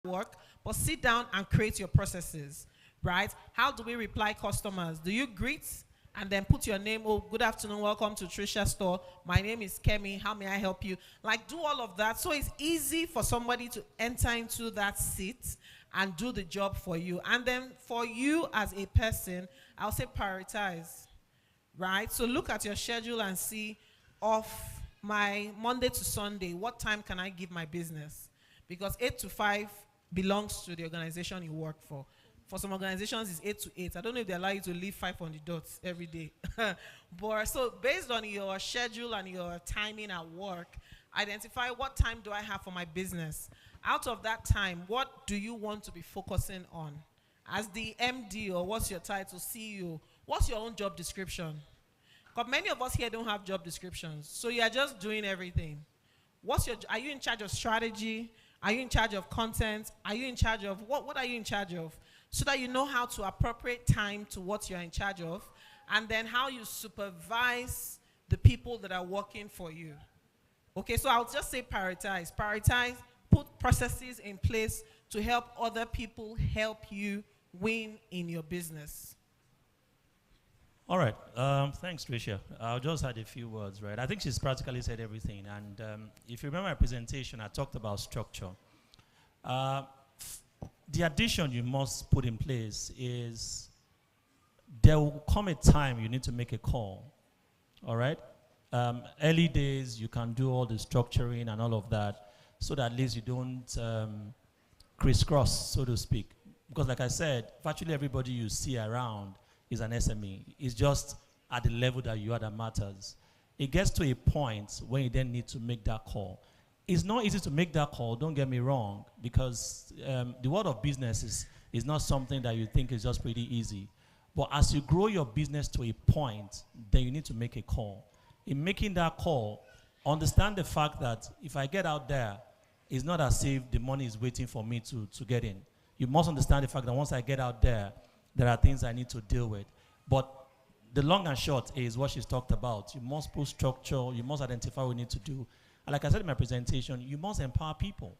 work, but sit down and create your processes, right? How do we reply customers? Do you greet and then put your name? Oh, good afternoon, welcome to Trisha's store. My name is Kemi. How may I help you? Like, do all of that. So it's easy for somebody to enter into that seat and do the job for you. And then for you as a person, I'll say prioritize, right? So look at your schedule and see, off my Monday to Sunday, what time can I give my business? Because 8 to 5 belongs to the organization you work for. For some organizations, it's 8 to 8. I don't know if they allow you to leave 5 on the dots every day. But so based on your schedule and your timing at work, identify what time do I have for my business. Out of that time, what do you want to be focusing on? As the MD, or what's your title, CEO, what's your own job description? Because many of us here don't have job descriptions. So you are just doing everything. Are you in charge of strategy? Are you in charge of content? Are you in charge of, what are you in charge of? So that you know how to appropriate time to what you're in charge of, and then how you supervise the people that are working for you. Okay, so I'll just say prioritize. Prioritize, put processes in place to help other people help you win in your business. All right, thanks, Tricia. I'll just add a few words, right? I think she's practically said everything. And if you remember my presentation, I talked about structure. The addition you must put in place is there will come a time you need to make a call, all right? Early days, you can do all the structuring and all of that so that at least you don't crisscross, so to speak. Because like I said, virtually everybody you see around is an SME. It's just at the level that you are that matters. It gets to a point when you then need to make that call. It's not easy to make that call, don't get me wrong, because the world of business is not something that you think is just pretty easy. But as you grow your business to a point, then you need to make a call. In making that call, understand the fact that if I get out there, it's not as if the money is waiting for me to get in. You must understand the fact that once I get out there, there are things I need to deal with. But the long and short is what she's talked about. You must put structure, you must identify what you need to do. And like I said in my presentation, you must empower people,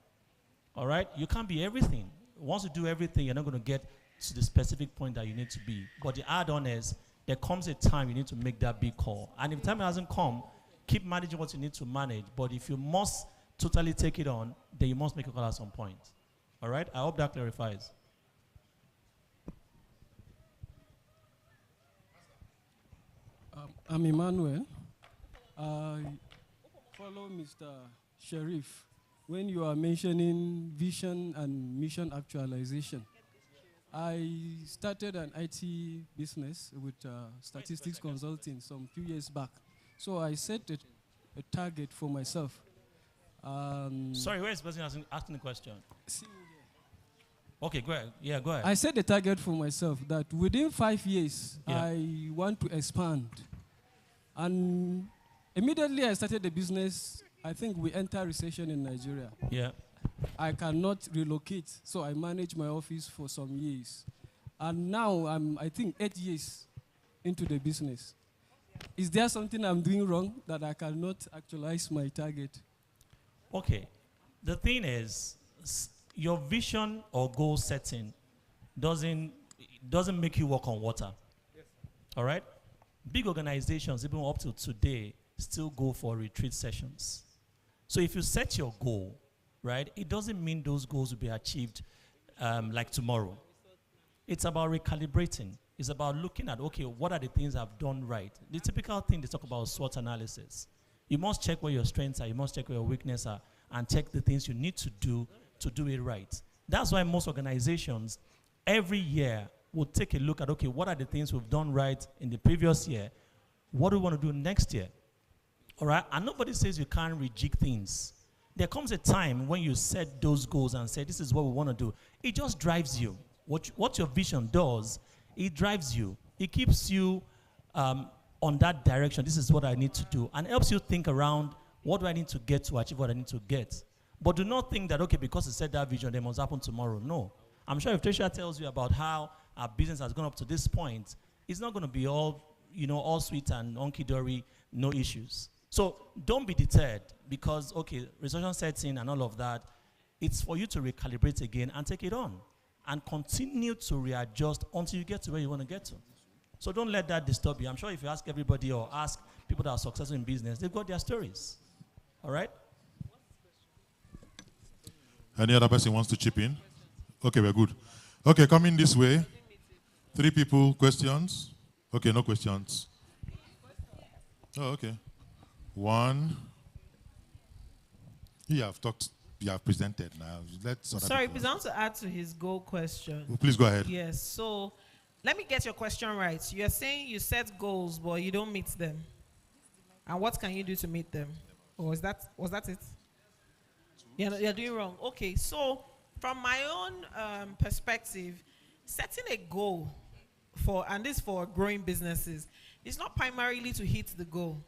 all right? You can't be everything. Once you do everything, you're not going to get to the specific point that you need to be. But the add-on is there comes a time you need to make that big call. And if the time hasn't come, keep managing what you need to manage. But if you must totally take it on, then you must make a call at some point. All right? I hope that clarifies. I'm Emmanuel. I follow Mr. Sharif when you are mentioning vision and mission actualization. I started an IT business with statistics consulting some few years back. So I set a target for myself. Sorry, where is the person asking the question? Okay, go ahead. Yeah, go ahead. I set a target for myself that within 5 years, Yeah. I want to expand. And immediately I started the business, I think we enter recession in Nigeria. Yeah. I cannot relocate, so I managed my office for some years. And now I'm, I think, 8 years into the business. Is there something I'm doing wrong that I cannot actualize my target? Okay. The thing is, your vision or goal setting doesn't make you walk on water. Yes. All right? Big organizations, even up to today, still go for retreat sessions. So if you set your goal, right, it doesn't mean those goals will be achieved like tomorrow. It's about recalibrating. It's about looking at, okay, what are the things I've done right? The typical thing they talk about is SWOT analysis. You must check where your strengths are, you must check where your weaknesses are, and check the things you need to do it right. That's why most organizations, every year, will take a look at, okay, what are the things we've done right in the previous year? What do we want to do next year? All right? And nobody says you can't rejig things. There comes a time when you set those goals and say, this is what we want to do. It just drives you. What your vision does, it drives you. It keeps you on that direction. This is what I need to do. And helps you think around, what do I need to get to achieve what I need to get? But do not think that, okay, because I set that vision, they must happen tomorrow. No. I'm sure if Tricia tells you about how our business has gone up to this point, it's not going to be all, all sweet and hunky-dory, no issues. So don't be deterred because, okay, recession sets in and all of that. It's for you to recalibrate again and take it on and continue to readjust until you get to where you want to get to. So don't let that disturb you. I'm sure if you ask everybody or ask people that are successful in business, they've got their stories. All right? Any other person wants to chip in? Okay, we're good. Okay, coming this way. 3 people, questions? Okay, no questions. Oh, okay. 1. You have talked, you have presented now. Sorry, please, I want to add to his goal question. Oh, please go ahead. Yes, so let me get your question right. You're saying you set goals, but you don't meet them. And what can you do to meet them? Or was that it? You're doing wrong. Okay, so from my own perspective, setting a goal and this for growing businesses, is not primarily to hit the goal.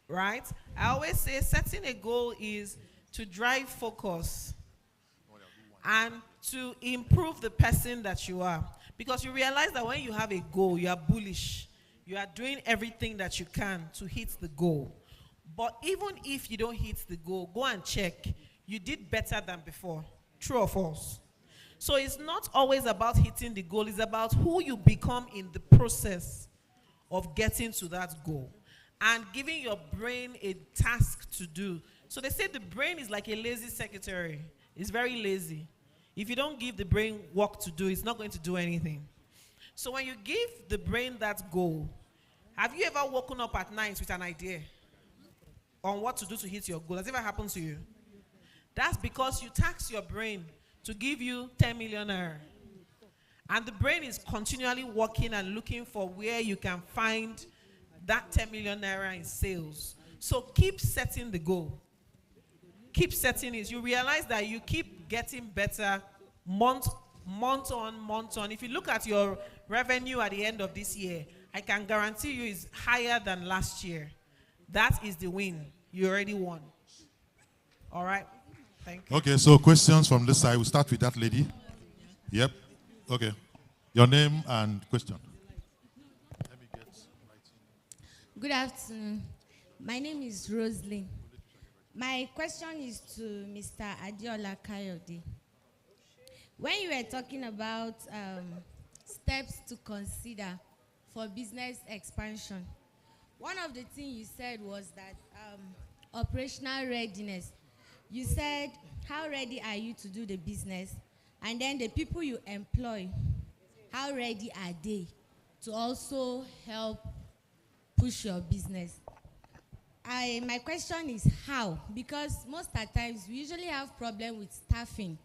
Right? I always say setting a goal is to drive focus and to improve the person that you are. Because you realize that when you have a goal, you are bullish. You are doing everything that you can to hit the goal. But even if you don't hit the goal, go and check. You did better than before. True or false? So it's not always about hitting the goal. It's about who you become in the process of getting to that goal. And giving your brain a task to do. So they say the brain is like a lazy secretary. It's very lazy. If you don't give the brain work to do, it's not going to do anything. So when you give the brain that goal, have you ever woken up at night with an idea on what to do to hit your goal? Has it ever happened to you? That's because you tax your brain to give you 10 million naira. And the brain is continually working and looking for where you can find that 10 million naira in sales. So keep setting the goal. Keep setting it. You realize that you keep getting better month on. If you look at your revenue at the end of this year, I can guarantee you it's higher than last year. That is the win. You already won. All right? Thank you. Okay, so questions from this side. We'll start with that lady. Yep. Okay. Your name and question. Good afternoon. My name is Roslyn. My question is to Mr. Adiola Kayode. When you were talking about steps to consider for business expansion, one of the things you said was that operational readiness. You said, how ready are you to do the business? And then the people you employ, how ready are they to also help push your business? My question is how? Because most of the times we usually have problem with staffing.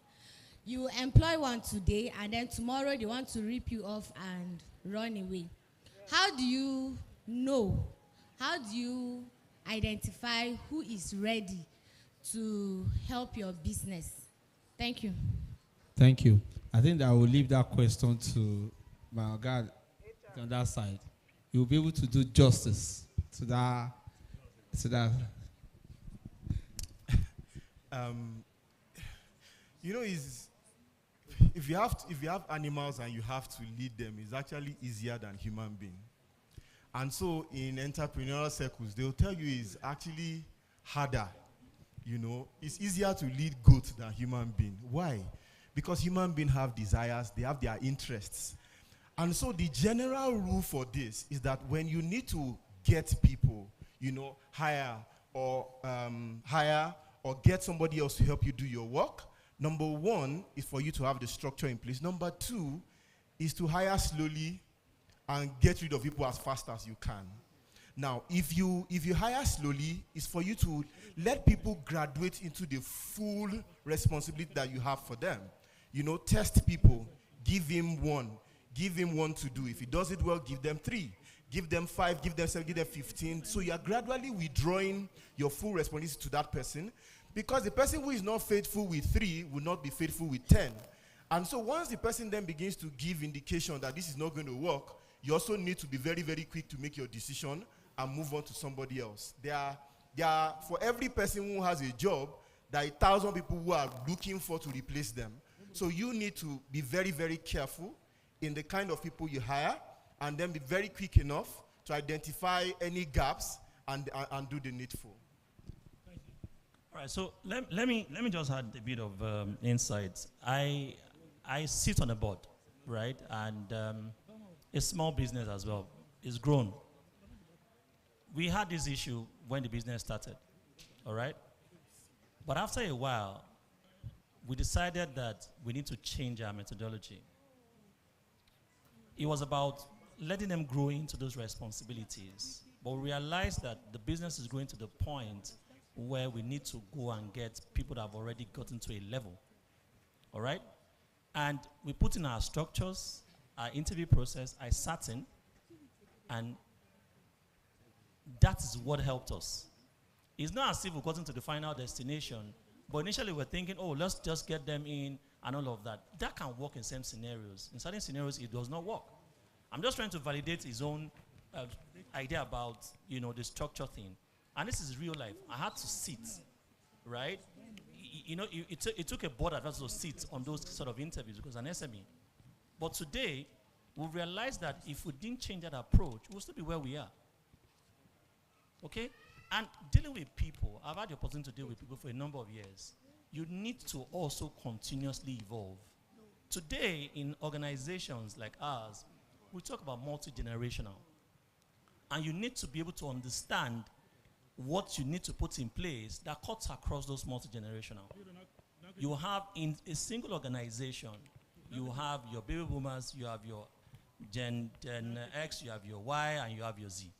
You employ one today and then tomorrow they want to rip you off and run away. How do you know? How do you identify who is ready to help your business? Thank you. Thank you. I think that I will leave that question to my God on that side. You will be able to do justice to that. You know, if you have animals and you have to lead them, it's actually easier than human being. And so in entrepreneurial circles, they'll tell you it's actually harder. You know, it's easier to lead goat than human being. Why? Because human beings have desires, they have their interests. And so the general rule for this is that when you need to get people, you know, hire or get somebody else to help you do your work, number one is for you to have the structure in place. Number two is to hire slowly and get rid of people as fast as you can. Now, if you hire slowly, it's for you to let people graduate into the full responsibility that you have for them. You know, test people, give him one to do. If he does it well, give them 3. Give them 5, give them 7, give them 15. So you are gradually withdrawing your full responsibility to that person, because the person who is not faithful with 3 will not be faithful with 10. And so once the person then begins to give indication that this is not going to work, you also need to be very, very quick to make your decision and move on to somebody else. There are for every person who has a job, there are 1,000 people who are looking for to replace them. So you need to be very, very careful in the kind of people you hire, and then be very quick enough to identify any gaps and do the needful. All right, so let me just add a bit of insight. I sit on a board, right, and a small business as well. It's grown. We had this issue when the business started, all right? But after a while, we decided that we need to change our methodology. It was about letting them grow into those responsibilities. But we realized that the business is growing to the point where we need to go and get people that have already gotten to a level, all right? And we put in our structures, our interview process. I sat in, and that is what helped us. It's not as if we've gotten to the final destination, but initially we're thinking, oh, let's just get them in and all of that. That can work in some scenarios. In certain scenarios, it does not work. I'm just trying to validate his own idea about, the structure thing. And this is real life. I had to sit, right? It took a board advisor to sit on those sort of interviews because an SME. But today, we realized that if we didn't change that approach, we'll still be where we are. Okay? And dealing with people, I've had the opportunity to deal with people for a number of years. You need to also continuously evolve. Today, in organizations like ours, we talk about multi-generational. And you need to be able to understand what you need to put in place that cuts across those multi-generational. You have in a single organization, you have your baby boomers, you have your Gen X, you have your Y, and you have your Z.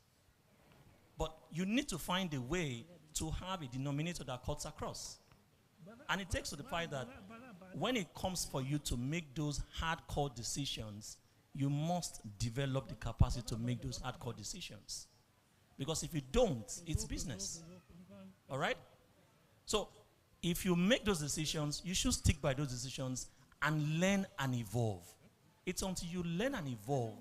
But you need to find a way to have a denominator that cuts across. And it takes to the fact that when it comes for you to make those hardcore decisions, you must develop the capacity to make those hardcore decisions. Because if you don't, it's business. All right? So if you make those decisions, you should stick by those decisions and learn and evolve. It's until you learn and evolve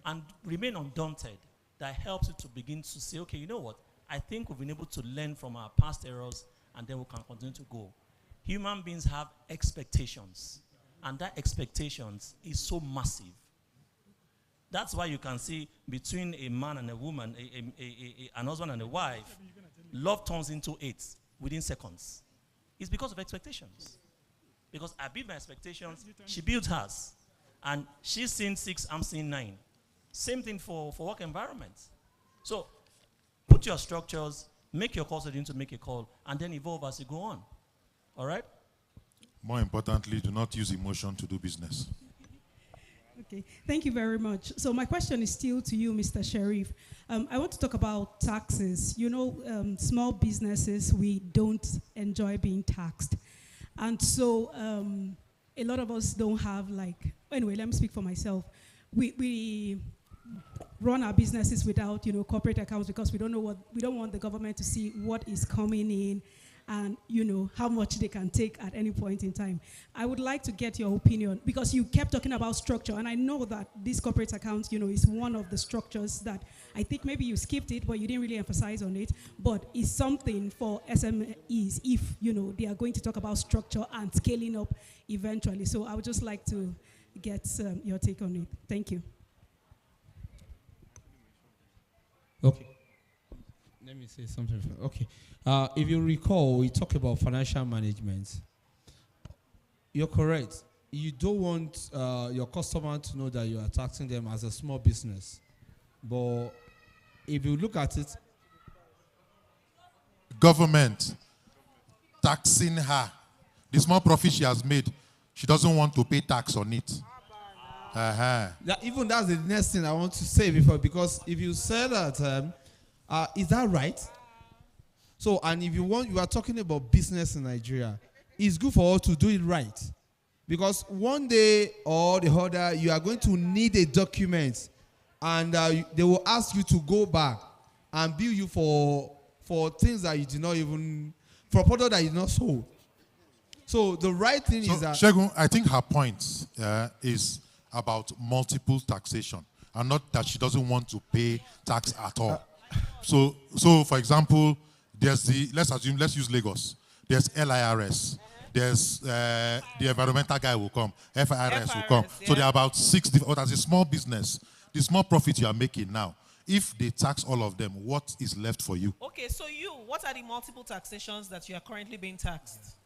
and remain undaunted that helps you to begin to say, okay, you know what? I think we've been able to learn from our past errors and then we can continue to go. Human beings have expectations, and that expectations is so massive. That's why you can see between a man and a woman, an husband and a wife, love turns into 8 within seconds. It's because of expectations. Because I build my expectations, she builds hers. And she's seeing 6, I'm seeing 9. Same thing for work environments. So put your structures, make your calls to make a call, and then evolve as you go on. All right? More importantly, do not use emotion to do business. Okay, thank you very much. So my question is still to you, Mr. Sheriff. I want to talk about taxes. Small businesses, we don't enjoy being taxed. And so a lot of us don't have anyway, let me speak for myself. We run our businesses without, corporate accounts because we don't want the government to see what is coming in and, how much they can take at any point in time. I would like to get your opinion because you kept talking about structure, and I know that this corporate account, is one of the structures that I think maybe you skipped it, but you didn't really emphasize on it, but it's something for SMEs if, they are going to talk about structure and scaling up eventually. So I would just like to get your take on it. Thank you. Okay. Let me say something. Okay. If you recall, we talked about financial management. You're correct. You don't want your customer to know that you are taxing them as a small business. But if you look at it, government taxing her, the small profit she has made, she doesn't want to pay tax on it. Even that's the next thing I want to say because if you say that, is that right? So, and if you are talking about business in Nigeria, it's good for us to do it right. Because one day or the other, you are going to need a document and they will ask you to go back and bill you for things that you did not even, for product that you did not sold. So the right thing is that... Shegun, I think her point is about multiple taxation and not that she doesn't want to pay tax at all. So for example, there's let's use Lagos. There's LIRS. There's the environmental guy will come. FIRS will come. Yeah. So there are about 6 different, as a small business, the small profit you are making now, if they tax all of them, what is left for you? Okay, so what are the multiple taxations that you are currently being taxed?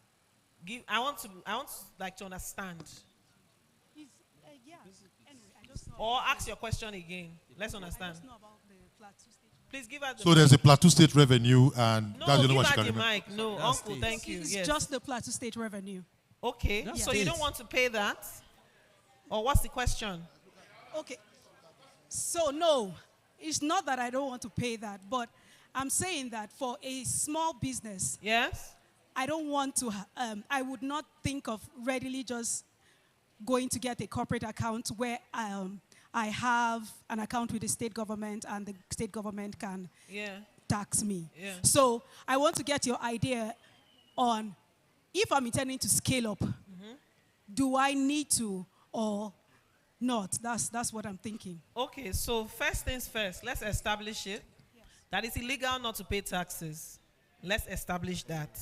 I want to like to understand. Or ask your question again. Let's understand. Please give us the So there's a Plateau State revenue, and No, that's the only give one her she can the remember. mic. No, That's uncle, it. thank you. It's Yes. just the Plateau State revenue. Okay, That's so you it. don't want to pay that? Or what's the question? Okay. So no, it's not that I don't want to pay that, but I'm saying that for a small business, Yes? I don't want to, I would not think of readily just going to get a corporate account where I have an account with the state government and the state government can Yeah. tax me. Yeah. So I want to get your idea on if I'm intending to scale up, do I need to or not? That's what I'm thinking. Okay, so first things first, let's establish it. That it's illegal not to pay taxes. Let's establish that.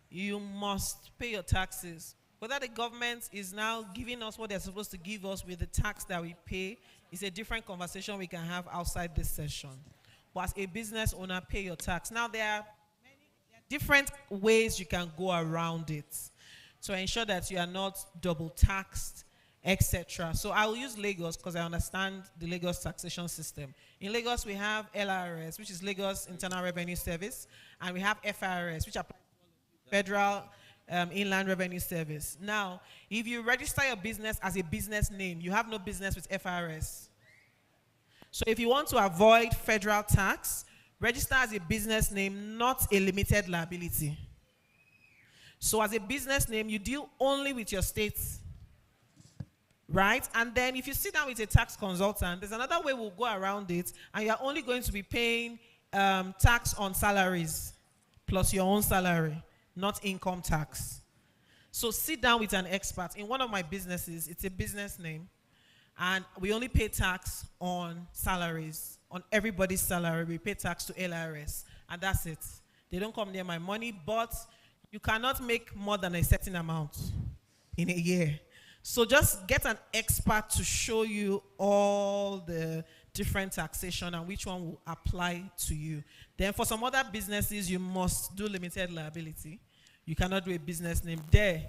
You must pay your taxes. Whether the government is now giving us what they're supposed to give us with the tax that we pay is a different conversation we can have outside this session. But as a business owner, pay your tax. Now, there are different ways you can go around it to ensure that you are not double taxed, etc. So I will use Lagos because I understand the Lagos taxation system. In Lagos, we have LRS, which is Lagos Internal Revenue Service, and we have FRS, which applies to Federal Inland Revenue Service. Now, if you register your business as a business name, you have no business with FRS. So if you want to avoid federal tax, register as a business name, not a limited liability. So as a business name, you deal only with your state, right? And then if you sit down with a tax consultant, there's another way we'll go around it, and you're only going to be paying tax on salaries plus your own salary, not income tax. So sit down with an expert. In one of my businesses, it's a business name, and we only pay tax on salaries. On everybody's salary, we pay tax to LRS, and that's it. They don't come near my money, but you cannot make more than a certain amount in a year. So just get an expert to show you all the different taxation and which one will apply to you. Then for some other businesses, you must do limited liability. You cannot do a business name. There,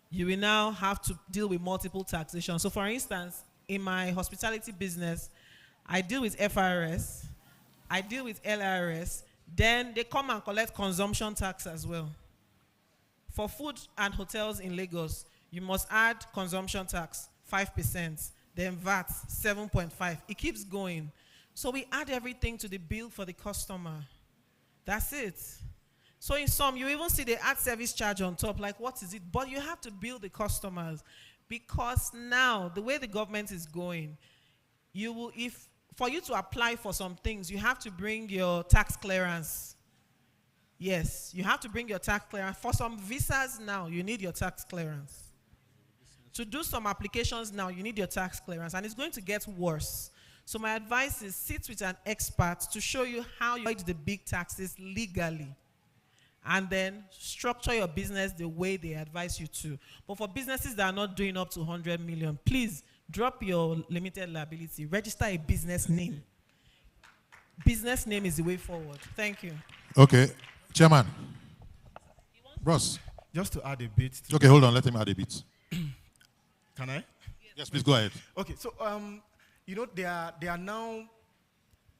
you will now have to deal with multiple taxation. So for instance, in my hospitality business, I deal with FRS, I deal with LRS, then they come and collect consumption tax as well. For food and hotels in Lagos, you must add consumption tax, 5%, then VAT, 7.5. It keeps going. So we add everything to the bill for the customer. That's it. So in some, you even see they add service charge on top, like what is it? But you have to bill the customers because now, the way the government is going, for you to apply for some things, you have to bring your tax clearance. Yes, you have to bring your tax clearance. For some visas now, you need your tax clearance. To do some applications now, you need your tax clearance, and it's going to get worse. So my advice is sit with an expert to show you how you avoid the big taxes legally, and then structure your business the way they advise you to. But for businesses that are not doing up to 100 million, please drop your limited liability. Register a business name. Business name is the way forward. Thank you. Okay, Chairman. Bros. Just to add a bit. Okay, hold on. Let him add a bit. Can I? Yes, please go ahead. Okay, so there are now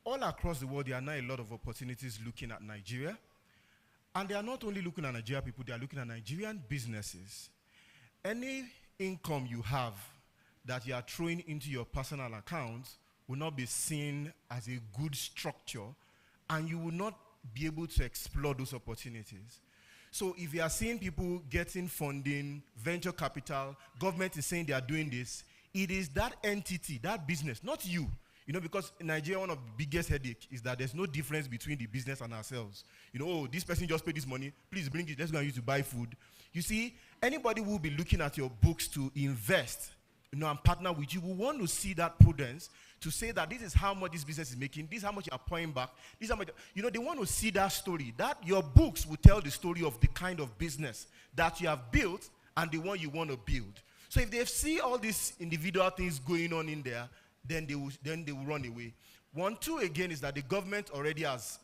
all across the world. There are now a lot of opportunities looking at Nigeria, and they are not only looking at Nigeria people. They are looking at Nigerian businesses. Any income you have that you are throwing into your personal account will not be seen as a good structure, and you will not be able to explore those opportunities. So if you are seeing people getting funding, venture capital, government is saying they are doing this, it is that entity, that business, not you. You know, because in Nigeria, one of the biggest headache is that there's no difference between the business and ourselves. You know, oh, this person just paid this money, please bring it, let's go and use it to buy food. You see, anybody who will be looking at your books to invest, you know, and partner with you will want to see that prudence to say that this is how much this business is making, this is how much you are pouring back, this is how much, you know, they want to see that story. That your books will tell the story of the kind of business that you have built and the one you want to build. So if they see all these individual things going on in there, then they will run away. One, two, again, is that the government already has,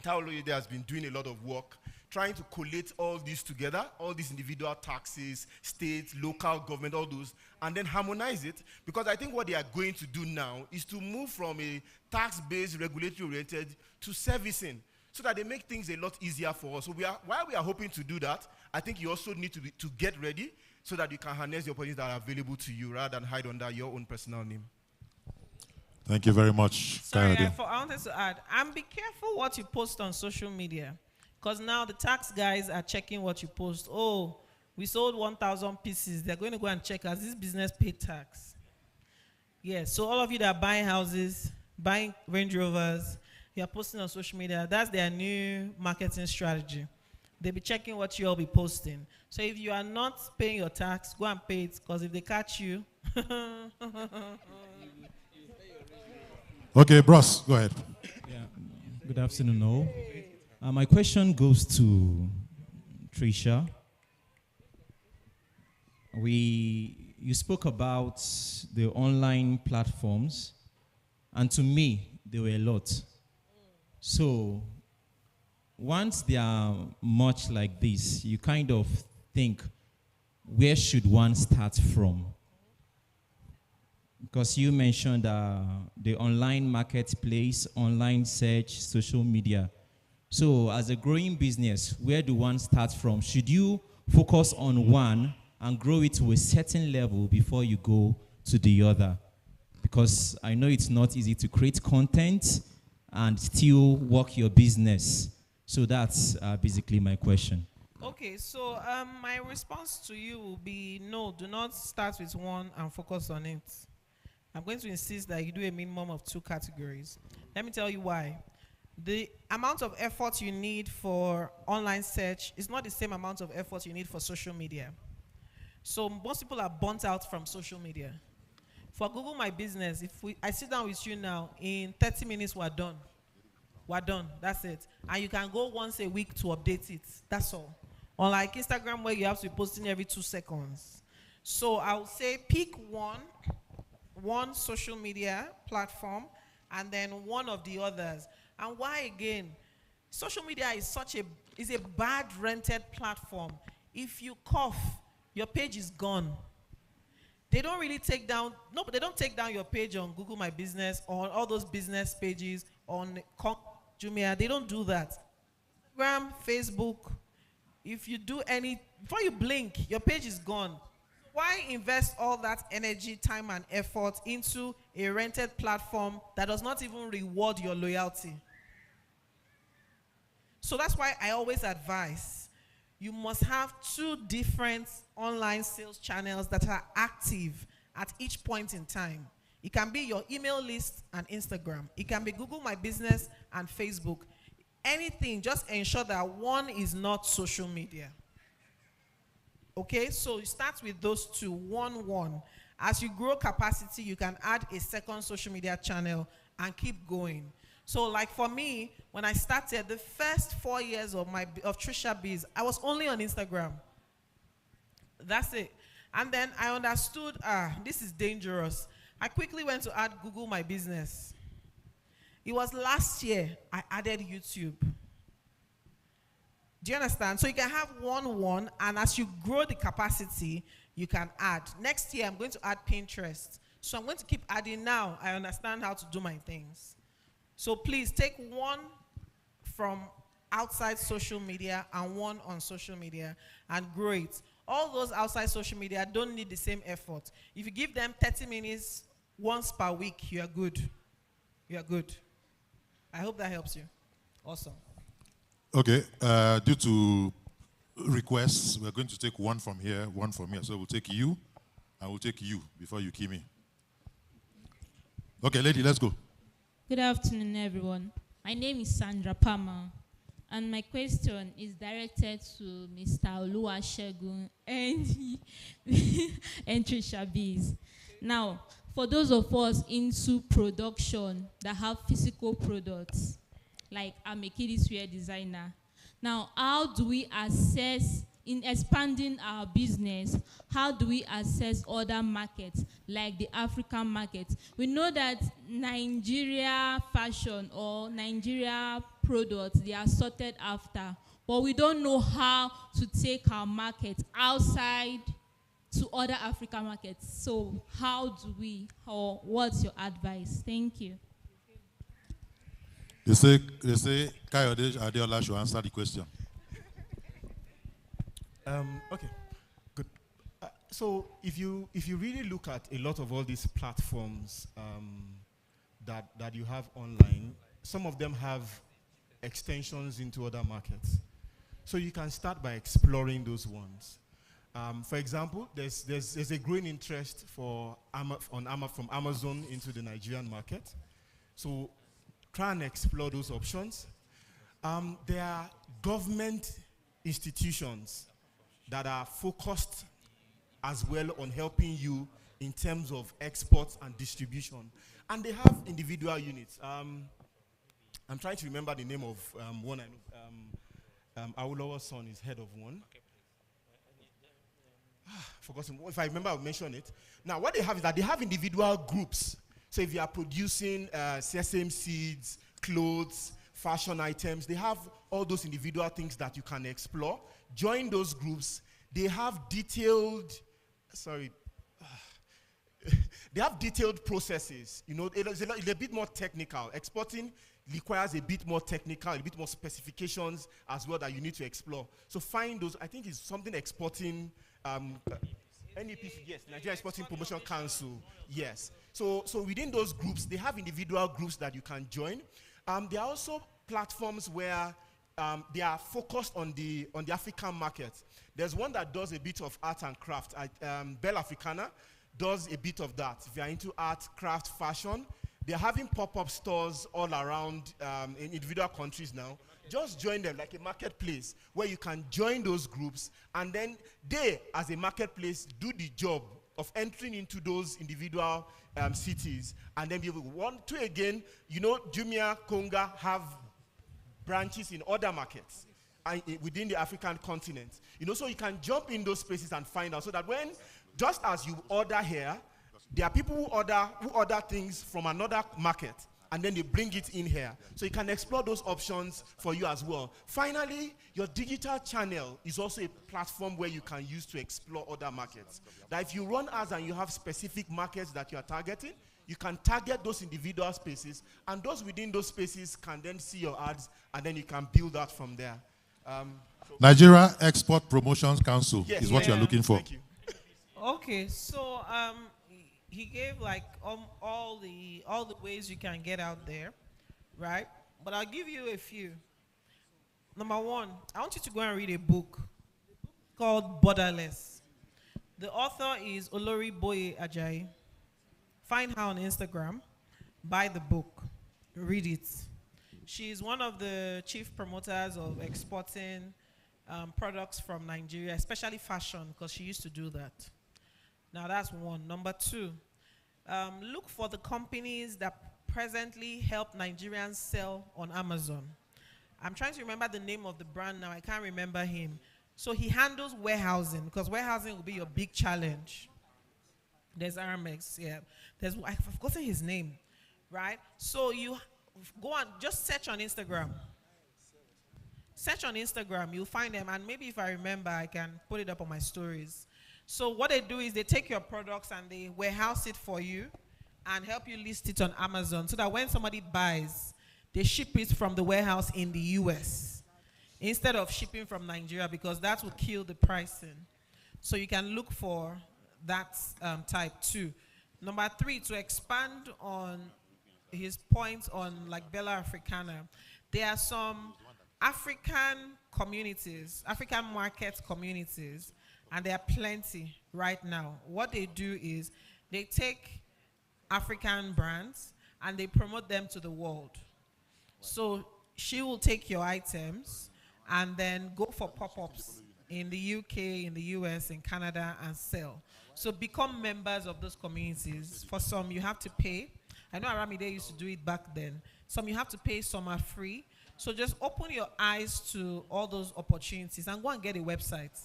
Taoloyede has been doing a lot of work trying to collate all these together, all these individual taxes, state, local government, all those, and then harmonize it. Because I think what they are going to do now is to move from a tax-based, regulatory-oriented to servicing, so that they make things a lot easier for us. So while we are hoping to do that, I think you also need to get ready so that you can harness the opportunities that are available to you rather than hide under your own personal name. Thank you very much, Sorry, Kayode. I wanted to add, and be careful what you post on social media, because now the tax guys are checking what you post. Oh, we sold 1,000 pieces. They're going to go and check, has this business paid tax? Yes, so all of you that are buying houses, buying Range Rovers, you are posting on social media, that's their new marketing strategy. They'll be checking what you all be posting. So if you are not paying your tax, go and pay it, because if they catch you, Okay, Bros, go ahead. Yeah. Good afternoon, all. My question goes to Tricia. You spoke about the online platforms, and to me, there were a lot. So, once they are much like this, you kind of think, where should one start from? Because you mentioned the online marketplace, online search, social media. So as a growing business, where do one start from? Should you focus on one and grow it to a certain level before you go to the other? Because I know it's not easy to create content and still work your business. So that's basically my question. okay, so my response to you will be no, do not start with one and focus on it. I'm going to insist that you do a minimum of 2 categories. Let me tell you why. The amount of effort you need for online search is not the same amount of effort you need for social media. So most people are burnt out from social media. For Google My Business, I sit down with you now, in 30 minutes we're done. We're done, that's it. And you can go once a week to update it, that's all. Unlike Instagram where you have to be posting every 2 seconds. So I would say pick one social media platform and then one of the others. And why again? Social media is a bad rented platform. If you cough, your page is gone. They don't really take down your page on Google My Business or on all those business pages on Jumia. They don't do that. Instagram, Facebook, if you do before you blink, your page is gone. Why invest all that energy, time, and effort into a rented platform that does not even reward your loyalty? So that's why I always advise you must have 2 different online sales channels that are active at each point in time. It can be your email list and Instagram. It can be Google My Business and Facebook. Anything, just ensure that one is not social media. Okay, so you start with those 2, one. As you grow capacity, you can add a second social media channel and keep going. So like for me, when I started, the first 4 years of Trisha Biz, I was only on Instagram. That's it. And then I understood, this is dangerous. I quickly went to add Google My Business. It was last year I added YouTube. Do you understand? So you can have one, and as you grow the capacity, you can add. Next year, I'm going to add Pinterest. So I'm going to keep adding now. I understand how to do my things. So please take one from outside social media and one on social media and grow it. All those outside social media don't need the same effort. If you give them 30 minutes once per week, you are good. You are good. I hope that helps you. Awesome. Okay, due to requests, we're going to take one from here, one from here. So we'll take you, and we'll take you before you key me. Okay, lady, let's go. Good afternoon, everyone. My name is Sandra Palmer, and my question is directed to Mr. Oluwasegun and Trisha Biz. Now, for those of us into production that have physical products, like I'm a kiddie wear designer. Now, how do we assess in expanding our business, how do we access other markets like the African market? We know that Nigeria fashion or Nigeria products, they are sorted after, but we don't know how to take our market outside to other African markets. So how do we, or what's your advice? Thank you. They say Kayode Adeola should answer the question. Okay, good. So if you really look at a lot of all these platforms that you have online, some of them have extensions into other markets. So you can start by exploring those ones. For example, there's a growing interest from Amazon into the Nigerian market. So try and explore those options. There are government institutions that are focused as well on helping you in terms of exports and distribution. And they have individual units. I'm trying to remember the name of one I know. Awolowo's son is head of one. Forgotten. If I remember, I'll mention it. Now, what they have is that they have individual groups. So if you are producing sesame seeds, clothes, fashion items, they have all those individual things that you can explore. Join those groups. They have detailed, they have detailed processes. You know, it's a bit more technical. Exporting requires a bit more technical, a bit more specifications as well that you need to explore. So find those. I think it's something exporting. NEPC, yes, Nigeria Exporting Promotion Council, yes. So within those groups, they have individual groups that you can join. There are also platforms where they are focused on the African market. There's one that does a bit of art and craft. Bell Africana does a bit of that. If you are into art, craft, fashion, they're having pop-up stores all around in individual countries now. Just join them like a marketplace where you can join those groups, and then they, as a marketplace, do the job of entering into those individual cities, and then people want to again, you know, Jumia, Konga have branches in other markets within the African continent. You know, so you can jump in those spaces and find out, so that when, just as you order here, there are people who order things from another market, and then they bring it in here. So you can explore those options for you as well. Finally, your digital channel is also a platform where you can use to explore other markets. That if you run ads and you have specific markets that you are targeting, you can target those individual spaces, and those within those spaces can then see your ads, and then you can build that from there. Nigeria Export Promotions Council is what you're looking for. Thank you. Okay, so he gave like all the ways you can get out there, right? But I'll give you a few. Number one, I want you to go and read a book called Borderless. The author is Olori Boye Ajayi. Find her on Instagram, buy the book, read it. She's one of the chief promoters of exporting products from Nigeria, especially fashion, because she used to do that. Now that's one. Number two, look for the companies that presently help Nigerians sell on Amazon. I'm trying to remember the name of the brand now. I can't remember him. So he handles warehousing, because warehousing will be your big challenge. There's Aramex, yeah. I've forgotten his name, right? So you go on, just search on Instagram. Search on Instagram, you'll find them, and maybe if I remember, I can put it up on my stories. So what they do is they take your products and they warehouse it for you and help you list it on Amazon, so that when somebody buys, they ship it from the warehouse in the US instead of shipping from Nigeria, because that will kill the pricing. So you can look for that type too. Number three, to expand on his point on like Bella Africana, there are some African communities, African market communities, and there are plenty right now. What they do is they take African brands and they promote them to the world. So she will take your items and then go for pop-ups in the UK, in the US, in Canada, and sell. So become members of those communities. For some, you have to pay. I know Aramide used to do it back then. Some you have to pay, some are free. So just open your eyes to all those opportunities and go and get a website.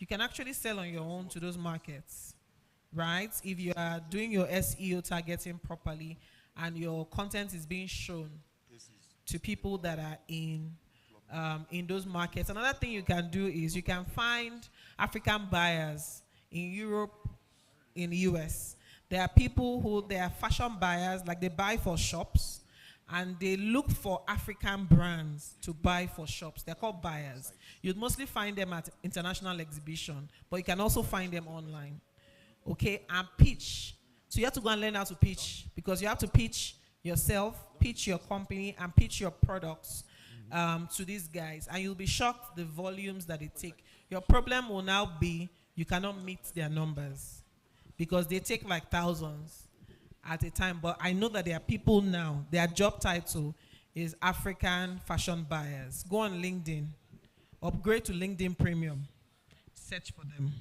you can actually sell on your own to those markets, right? If you are doing your SEO targeting properly and your content is being shown to people that are in those markets. Another thing you can do is you can find African buyers in Europe, in the US. There are people who, they are fashion buyers, like they buy for shops, and they look for African brands to buy for shops. They're called buyers. You'd mostly find them at international exhibition, but you can also find them online. Okay, and pitch. So you have to go and learn how to pitch, because you have to pitch yourself, pitch your company, and pitch your products to these guys. And you'll be shocked the volumes that they take. Your problem will now be you cannot meet their numbers, because they take like thousands at a time. But I know that there are people now, their job title is African fashion buyers. Go on LinkedIn, upgrade to LinkedIn Premium, search for them.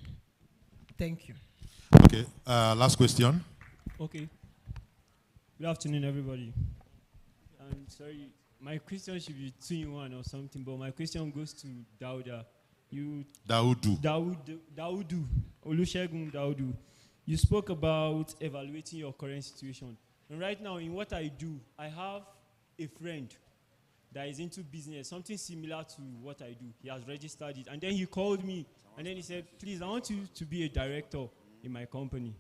Thank you. Okay, last question. Okay. Good afternoon, everybody. I'm sorry, my question should be 2 in 1 or something, but my question goes to Dauda. Daudu. Olusegun Daudu. You spoke about evaluating your current situation. And right now, in what I do, I have a friend that is into business, something similar to what I do. He has registered it. And then he called me, and then he said, please, I want you to be a director in my company.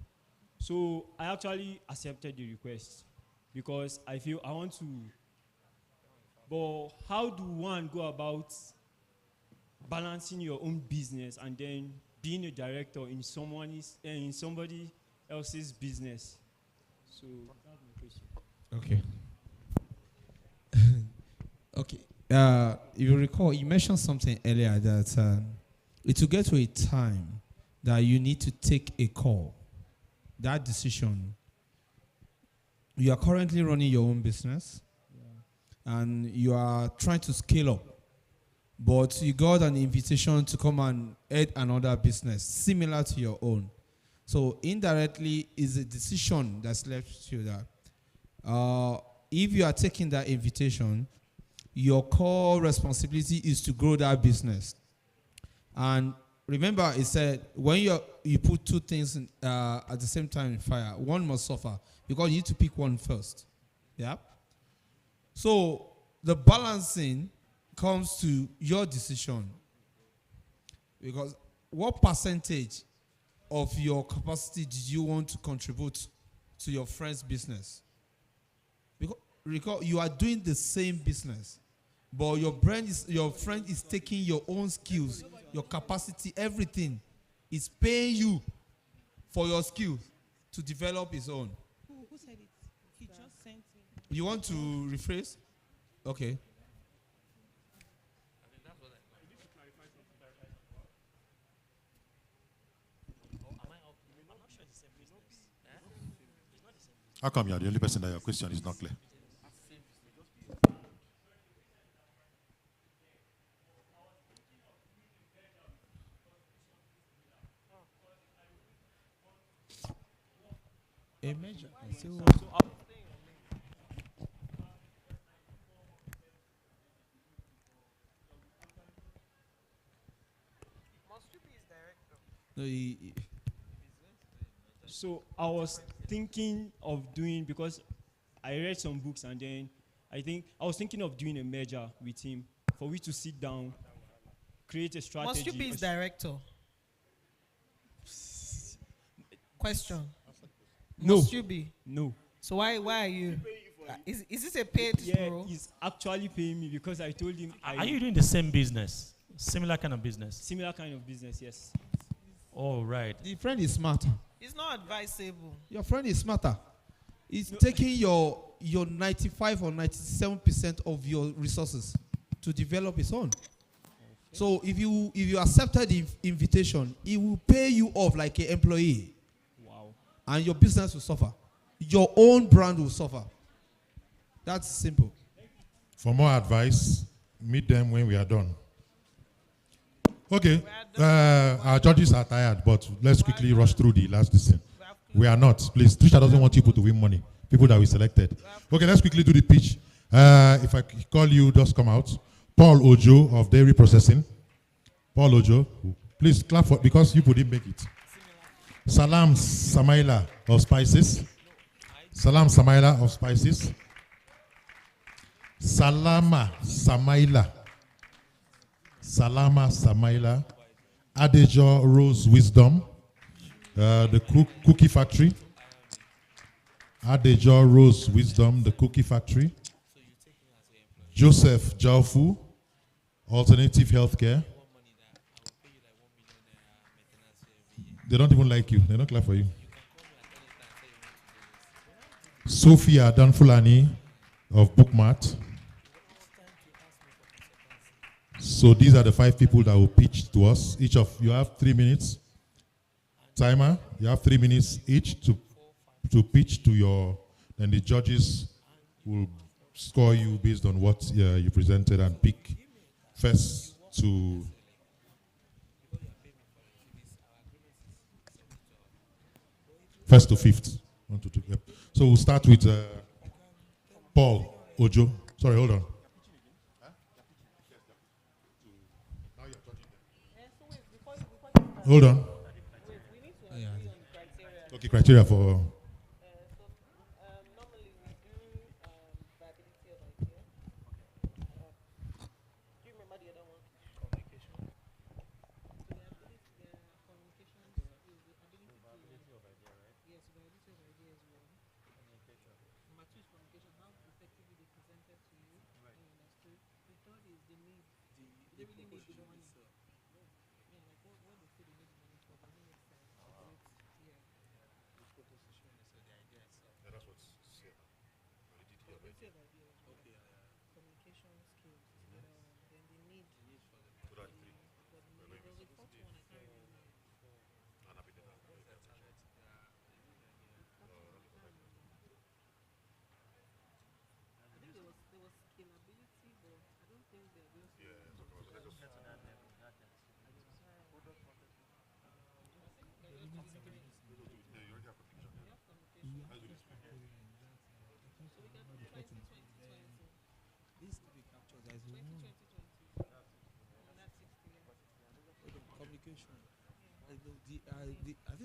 So I actually accepted the request because I feel I want to. But how do one go about balancing your own business and then being a director in somebody else's business? So that's my question. Okay. If you recall, you mentioned something earlier that it will get to a time that you need to take a call. That decision. You are currently running your own business, and you are trying to scale up, but you got an invitation to come and head another business similar to your own. So indirectly, is a decision that's left to you that if you are taking that invitation, your core responsibility is to grow that business. And remember, it said when you put two things in, at the same time in fire, one must suffer, because you need to pick one first. Yeah. So the balancing comes to your decision, because what percentage of your capacity did you want to contribute to your friend's business? Because recall, you are doing the same business, but your friend is taking your own skills, your capacity, everything is paying you for your skills to develop his own. Who said it? He just sent me. You want to rephrase? Okay. How come you are the only person that your question is not clear? A major. So I was thinking of doing, because I read some books, and then I was thinking of doing a merger with him for we to sit down, create a strategy. Must you be his director? Question. No. Must you be? No. So why are you? Is this a paid role? He's actually paying me because I told him. Are you doing the same business? Similar kind of business? Similar kind of business, yes. Oh, right. The friend is smarter. It's not advisable. Your friend is smarter. He's taking your 95 or 97% of your resources to develop his own. Okay. So if you accepted the invitation, he will pay you off like an employee. Wow. And your business will suffer. Your own brand will suffer. That's simple. For more advice, meet them when we are done. Okay, our judges are tired, but let's quickly rush through the last decision. We are not. Please, Trisha doesn't want people to win money. People that we selected. Okay, let's quickly do the pitch. If I call you, just come out. Paul Ojo of Dairy Processing. Paul Ojo. Please clap for because you didn't make it. Salam Samaila of Spices. Salam Samaila of Spices. Salama Samaila. Salama Samaila. Adejo Rose Wisdom. The Cookie Factory. Adejo Rose Wisdom, the Cookie Factory. Joseph Jaufu, Alternative Healthcare. They don't even like you. They don't clap for you. Sophia Danfulani of Bookmart. So these are the 5 people that will pitch to us. Each of you have 3 minutes. Timer, you have 3 minutes each to pitch to your, then the judges will score you based on what you presented and pick first to fifth. 1, 2, 3. Yep. So we'll start with Paul Ojo. Sorry, hold on. Hold on. Okay, criteria for.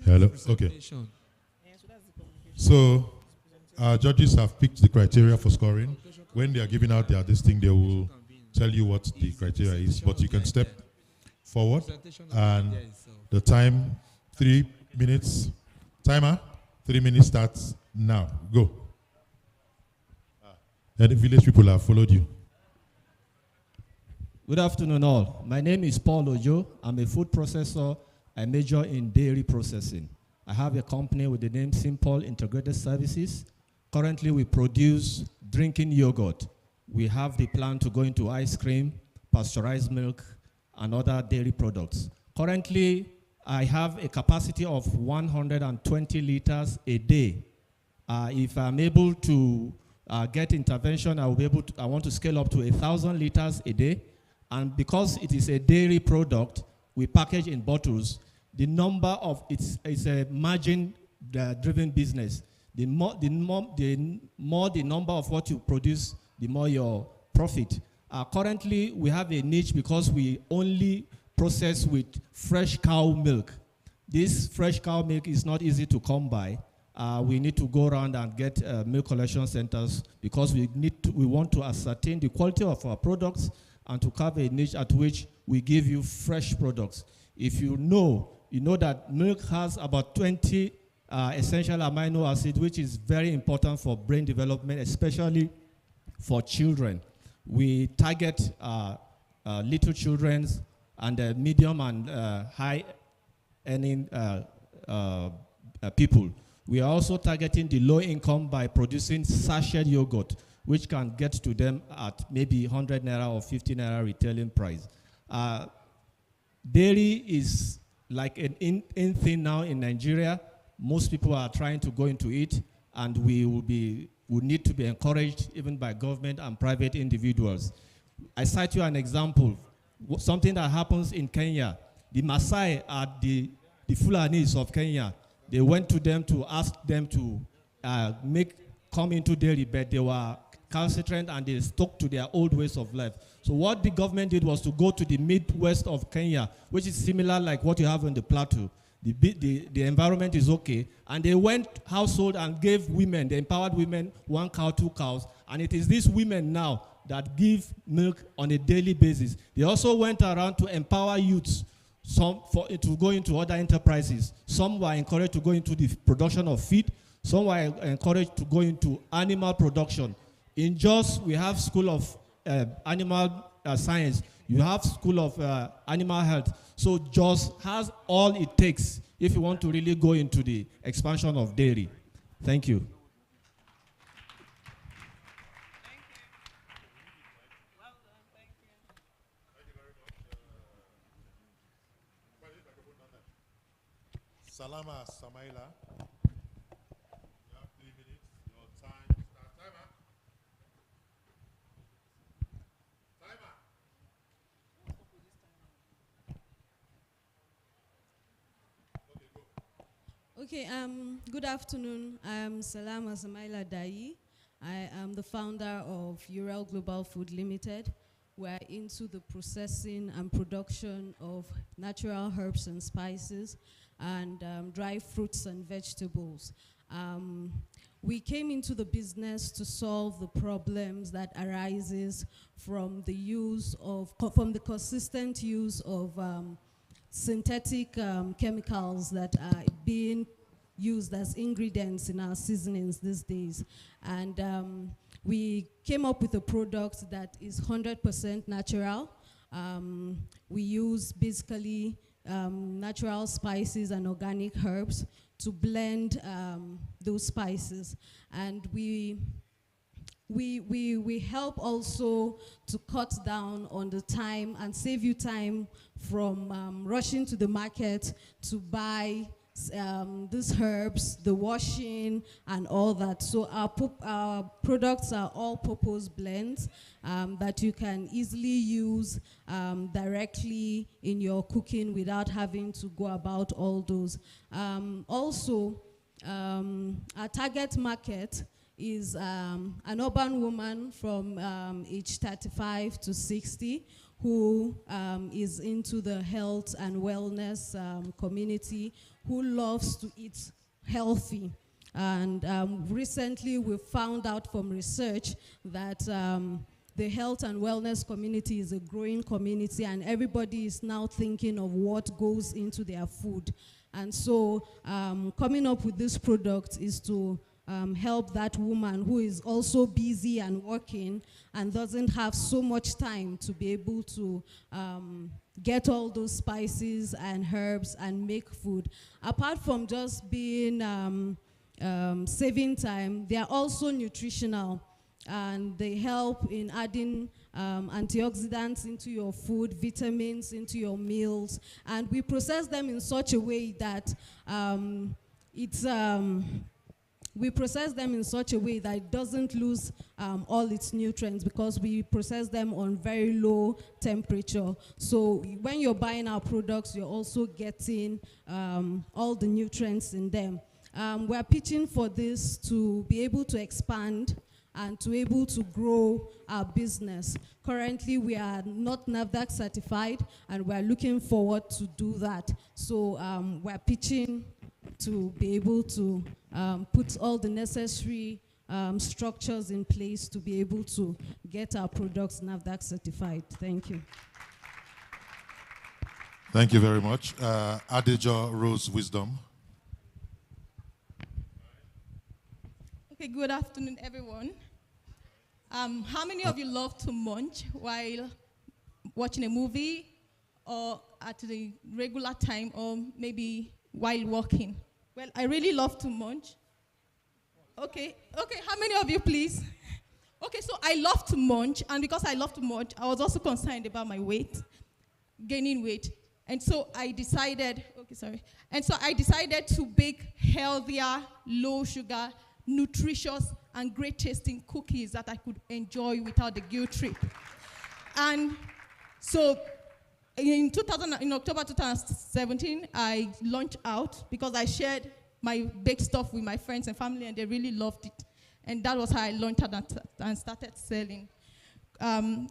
Hello. Okay. So, our judges have picked the criteria for scoring. When they are giving out this thing, they will tell you what the criteria is. But you can step forward, and the time 3 minutes. Timer 3 minutes starts now. Go. And the village people have followed you. Good afternoon, all. My name is Paul Ojo. I'm a food processor. I major in dairy processing. I have a company with the name Simple Integrated Services. Currently, we produce drinking yogurt. We have the plan to go into ice cream, pasteurized milk, and other dairy products. Currently, I have a capacity of 120 liters a day. If I'm able to get intervention, I will be able to, I want to scale up to 1,000 liters a day. And because it is a dairy product, we package in bottles. The number of, it's a margin-driven business. The more the number of what you produce, the more your profit. Currently, we have a niche because we only process with fresh cow milk. This fresh cow milk is not easy to come by. We need to go around and get milk collection centers because we want to ascertain the quality of our products and to carve a niche at which we give you fresh products. If you know that milk has about 20 essential amino acids, which is very important for brain development, especially for children. We target little children and medium and high earning people. We are also targeting the low income by producing sachet yogurt, which can get to them at maybe 100 naira or 50 naira retailing price. Dairy is like an in thing now in Nigeria. Most people are trying to go into it, and we need to be encouraged even by government and private individuals. I cite you an example, something that happens in Kenya. The Maasai are the Fulanis of Kenya. They went to them to ask them to come into dairy, but they were calcitrant and they stuck to their old ways of life. So what the government did was to go to the Midwest of Kenya, which is similar like what you have on the plateau. The environment is okay. And they went household and gave women, they empowered women, 1 cow, 2 cows. And it is these women now that give milk on a daily basis. They also went around to empower youths to go into other enterprises. Some were encouraged to go into the production of feed. Some were encouraged to go into animal production. In Jos, we have School of Animal Science. You have School of Animal Health. So Jos has all it takes if you want to really go into the expansion of dairy. Thank you. Salama Samaila. You have 3 minutes. Your time start. Timer. Okay, good afternoon. I'm Salama Samaila Dai. I am the founder of Urel Global Food Limited. We're into the processing and production of natural herbs and spices and dry fruits and vegetables. We came into the business to solve the problems that arises from the consistent use of synthetic chemicals that are being used as ingredients in our seasonings these days. And we came up with a product that is 100% natural. We use basically natural spices and organic herbs to blend those spices. And we help also to cut down on the time and save you time from rushing to the market to buy these herbs, the washing and all that. So our products are all purpose blends that you can easily use directly in your cooking without having to go about all those. Also, our target market is an urban woman from age 35 to 60 who is into the health and wellness community, who loves to eat healthy. And recently we found out from research that the health and wellness community is a growing community, and everybody is now thinking of what goes into their food. And so coming up with this product is to help that woman who is also busy and working and doesn't have so much time to be able to get all those spices and herbs and make food. Apart from just being saving time, they are also nutritional, and they help in adding antioxidants into your food, vitamins into your meals, and we process them in such a way that it doesn't lose all its nutrients, because we process them on very low temperature. So when you're buying our products, you're also getting all the nutrients in them. We're pitching for this to be able to expand and to be able to grow our business. Currently, we are not NAFDAC certified, and we're looking forward to do that. So we're pitching to be able to put all the necessary structures in place to be able to get our products NAFDAC certified. Thank you. Thank you very much. Adejo Rose Wisdom. Okay, good afternoon, everyone. How many of you love to munch while watching a movie, or at the regular time, or maybe while walking? Well, I really love to munch. Okay, how many of you, please? Okay, so I love to munch, and because I love to munch, I was also concerned about my weight, gaining weight. And so I decided, to bake healthier, low sugar, nutritious, and great tasting cookies that I could enjoy without the guilt trip. And so in October 2017, I launched out because I shared my baked stuff with my friends and family, and they really loved it. And that was how I launched it and started selling. I'm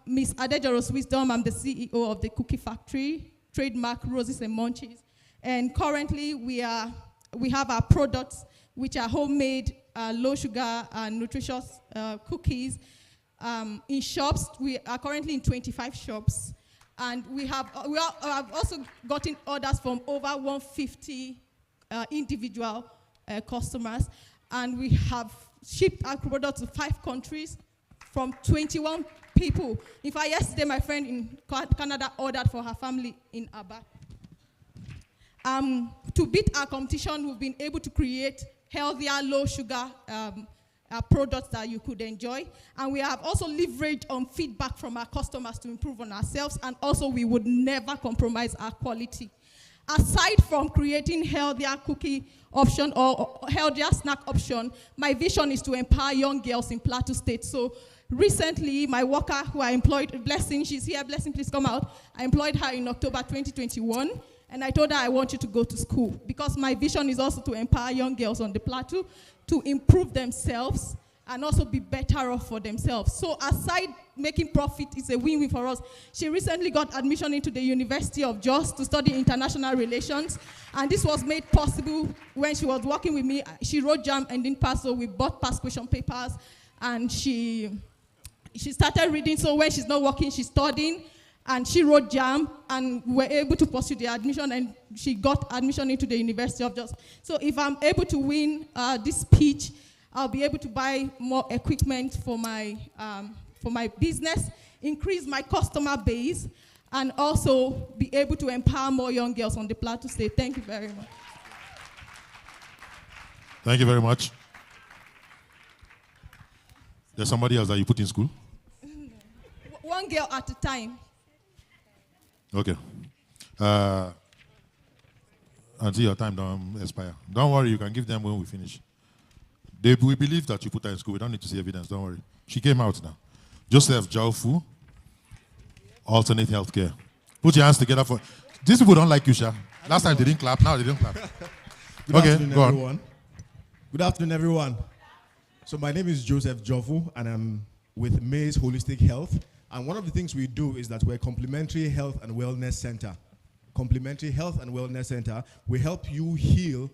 Miss Adejoros Wisdom. I'm the CEO of the Cookie Factory, trademark Roses and Munchies. And currently we have our products, which are homemade, low sugar and nutritious cookies. In shops, we are currently in 25 shops. And we have also gotten orders from over 150 individual customers. And we have shipped our products to 5 countries from 21 people. In fact, yesterday my friend in Canada ordered for her family in Aba. To beat our competition, we've been able to create healthier, low sugar products that you could enjoy. And we have also leveraged on feedback from our customers to improve on ourselves. And also we would never compromise our quality. Aside from creating healthier cookie option or healthier snack option, my vision is to empower young girls in Plateau State. So recently, my worker who I employed, Blessing, she's here, Blessing, please come out. I employed her in October 2021, and I told her I want you to go to school because my vision is also to empower young girls on the plateau to improve themselves and also be better off for themselves. So aside making profit, it's a win-win for us. She recently got admission into the University of Jos to study international relations, and this was made possible when she was working with me. She wrote JAM and didn't pass, so we bought past question papers, and she started reading. So when she's not working, she's studying, and she wrote JAM, and we were able to pursue the admission, and she got admission into the University of Jos. So if I'm able to win this pitch, I'll be able to buy more equipment for my business, increase my customer base, and also be able to empower more young girls on the Plateau State. Thank you very much. Thank you very much. There's somebody else that you put in school? One girl at a time. Okay. Until your time don't expire. Don't worry, you can give them when we finish. We believe that you put her in school. We don't need to see evidence, don't worry. She came out now. Joseph Jaufu, Alternate Healthcare. Put your hands together for... These people don't like you, Sha. Last time they didn't clap, now they didn't clap. Good Okay, afternoon, go everyone. on. Good afternoon, everyone. So my name is Joseph Jofu, and I'm with Maze Holistic Health. And one of the things we do is that we're a complementary health and wellness center. Complementary health and wellness center. We help you heal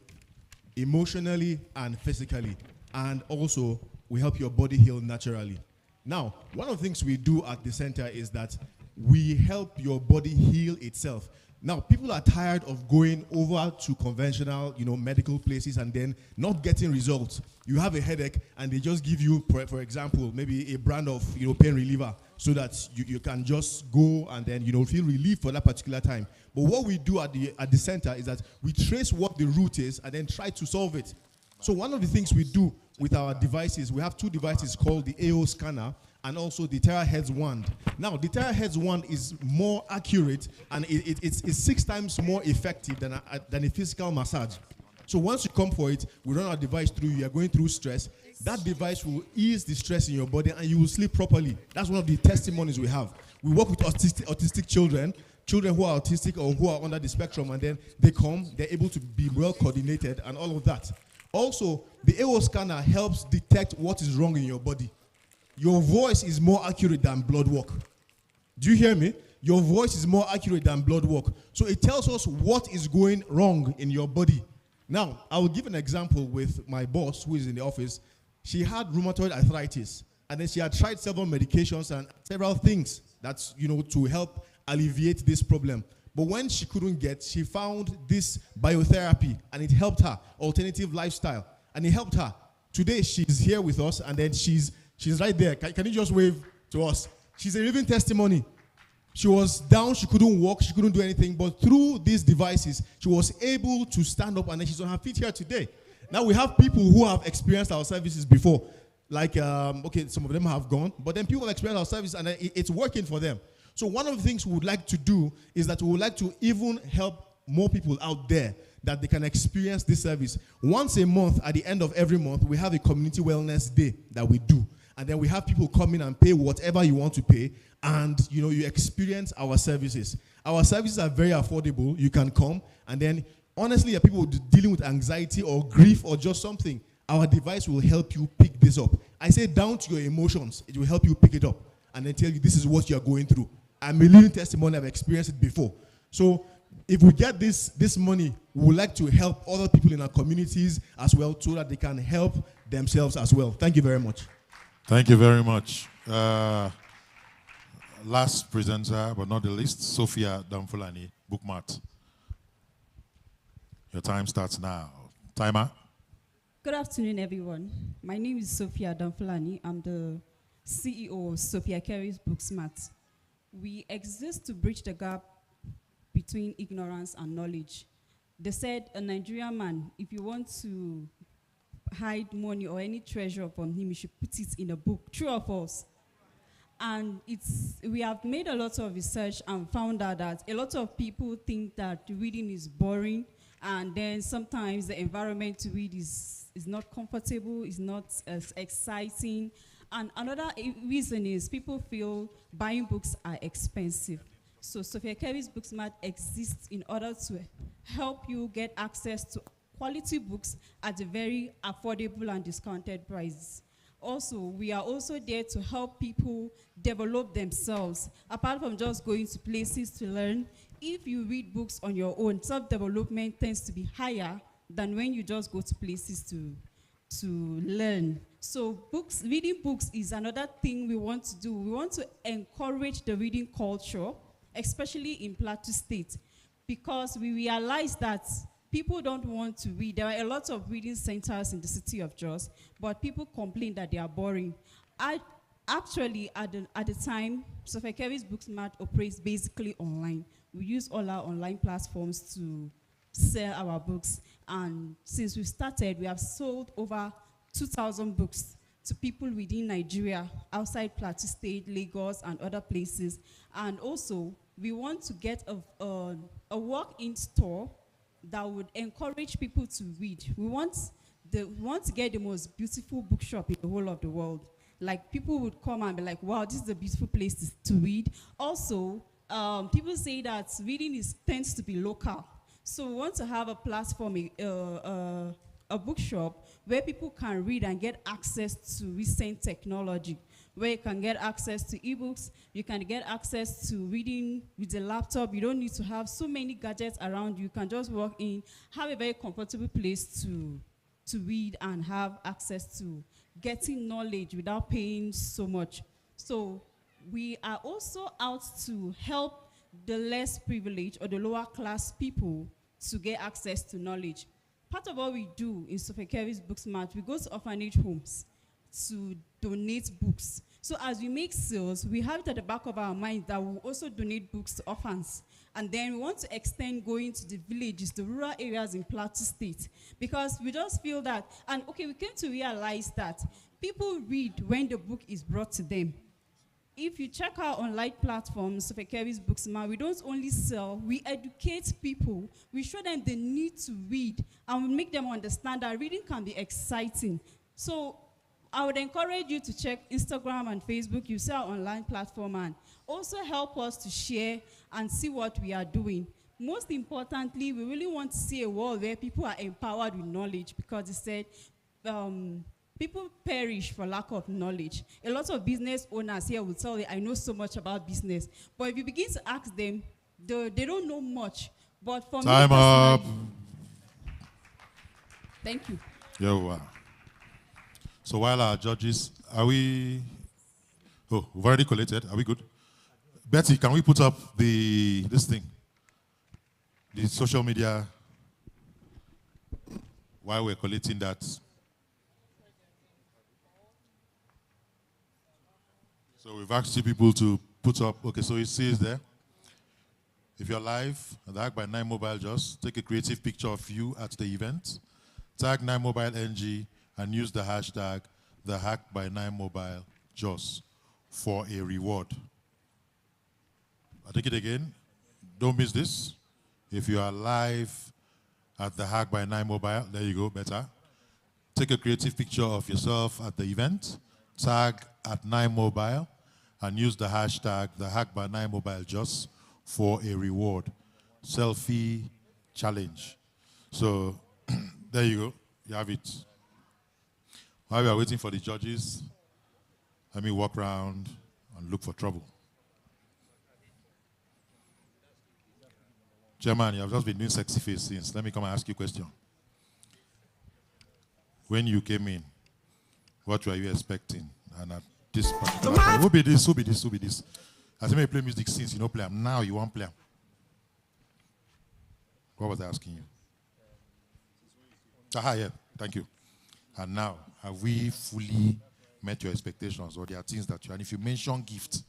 emotionally and physically. And also, we help your body heal naturally. Now, one of the things we do at the center is that we help your body heal itself. Now, people are tired of going over to conventional, medical places and then not getting results. You have a headache and they just give you, for example, maybe a brand of, pain reliever so that you can just go and then, feel relief for that particular time. But what we do at the center is that we trace what the root is and then try to solve it. So one of the things we do with our devices, we have 2 devices called the AO scanner and also the terahertz wand. Now, the terahertz wand is more accurate and it's 6 times more effective than a physical massage. So once you come for it, we run our device through, you are going through stress. That device will ease the stress in your body and you will sleep properly. That's one of the testimonies we have. We work with autistic children who are autistic or who are under the spectrum, and then they come, they're able to be well coordinated and all of that. Also, the AO scanner helps detect what is wrong in your body. Your voice is more accurate than blood work. Do you hear me? Your voice is more accurate than blood work. So it tells us what is going wrong in your body. Now, I will give an example with my boss who is in the office. She had rheumatoid arthritis, and then she had tried several medications and several things that's, to help alleviate this problem. But when she couldn't she found this biotherapy, and it helped her, alternative lifestyle, and it helped her. Today, she's here with us, and then she's right there. Can you just wave to us? She's a living testimony. She was down, she couldn't walk, she couldn't do anything, but through these devices, she was able to stand up, and then she's on her feet here today. Now, we have people who have experienced our services before. Like, some of them have gone, but then people have experienced our service, and it's working for them. So one of the things we would like to do is that we would like to even help more people out there that they can experience this service. Once a month, at the end of every month, we have a community wellness day that we do. And then we have people come in and pay whatever you want to pay, and you experience our services. Our services are very affordable. You can come, and then honestly, people dealing with anxiety or grief or just something, our device will help you pick this up. I say down to your emotions, it will help you pick it up and then tell you this is what you're going through. I'm a living testimony, I've experienced it before. So if we get this money, we would like to help other people in our communities as well so that they can help themselves as well. Thank you very much. Thank you very much. Last presenter, but not the least, Sophia Damfulani, Bookmart. Your time starts now. Timer. Good afternoon, everyone. My name is Sophia Damfulani. I'm the CEO of Sophia Carey's Booksmart. We exist to bridge the gap between ignorance and knowledge. They said a Nigerian man, if you want to hide money or any treasure upon him, you should put it in a book. True or false? And we have made a lot of research and found out that a lot of people think that reading is boring, and then sometimes the environment to read is not comfortable, is not as exciting. And another reason is people feel buying books are expensive. So Sophia Carey's Booksmart exists in order to help you get access to quality books at a very affordable and discounted prices. Also, we are also there to help people develop themselves. Apart from just going to places to learn, if you read books on your own, self-development tends to be higher than when you just go to places to learn. So reading books is another thing we want to do. We want to encourage the reading culture, especially in Plateau State, because we realize that people don't want to read. There are a lot of reading centers in the city of Jos, but people complain that they are boring. Actually, at the time, Sophia Carey's Booksmart operates basically online. We use all our online platforms to sell our books. And since we started, we have sold over 2,000 books to people within Nigeria, outside Plateau State, Lagos, and other places. And also, we want to get a walk-in store that would encourage people to read. We want to get the most beautiful bookshop in the whole of the world. Like, people would come and be like, wow, this is a beautiful place to read. Also, people say that reading tends to be local. So we want to have a platform, a bookshop, where people can read and get access to recent technology, where you can get access to ebooks, you can get access to reading with a laptop. You don't need to have so many gadgets around you. You can just walk in, have a very comfortable place to read and have access to getting knowledge without paying so much. So we are also out to help the less privileged or the lower class people to get access to knowledge. Part of what we do in Sophia Carey's Booksmart, we go to orphanage homes to donate books. So as we make sales, we have it at the back of our mind that we'll also donate books to orphans. And then we want to extend going to the villages, the rural areas in Plateau State, because we just feel that, and okay, we came to realize that people read when the book is brought to them. If you check our online platforms, Sophia Carey's Booksmart, we don't only sell, we educate people. We show them the need to read, and we make them understand that reading can be exciting. So I would encourage you to check Instagram and Facebook. You see our online platform, and also help us to share and see what we are doing. Most importantly, we really want to see a world where people are empowered with knowledge, because it said, people perish for lack of knowledge. A lot of business owners here will tell you, I know so much about business. But if you begin to ask them, they don't know much. But for Time up. Thank you. Yo, so while our judges, are we? Oh, we've already collated. Are we good? Betty, can we put up this thing? The social media, while we're collating that. So we've asked you people to put up, okay, so it says there, if you're live at the Hack by 9Mobile Jos, take a creative picture of you at the event, tag 9Mobile NG, and use the hashtag the Hack by 9Mobile Jos for a reward. I'll take it again. Don't miss this. If you are live at the Hack by 9Mobile, there you go, better. Take a creative picture of yourself at the event, tag at 9Mobile, and use the hashtag the Hack by 9Mobile Jos for a reward. Selfie challenge. So there you go. You have it. While we are waiting for the judges, let me walk around and look for trouble. Chairman, you have just been doing sexy face since. Let me come and ask you a question. When you came in, what were you expecting? And at this particular time, who be this? Who be this? Who be this? I said, you play music since you don't play them. Now you won't play them. What was I asking you? Aha, yeah, thank you. And now, have we fully met your expectations, or there are things that you, and if you mention gift,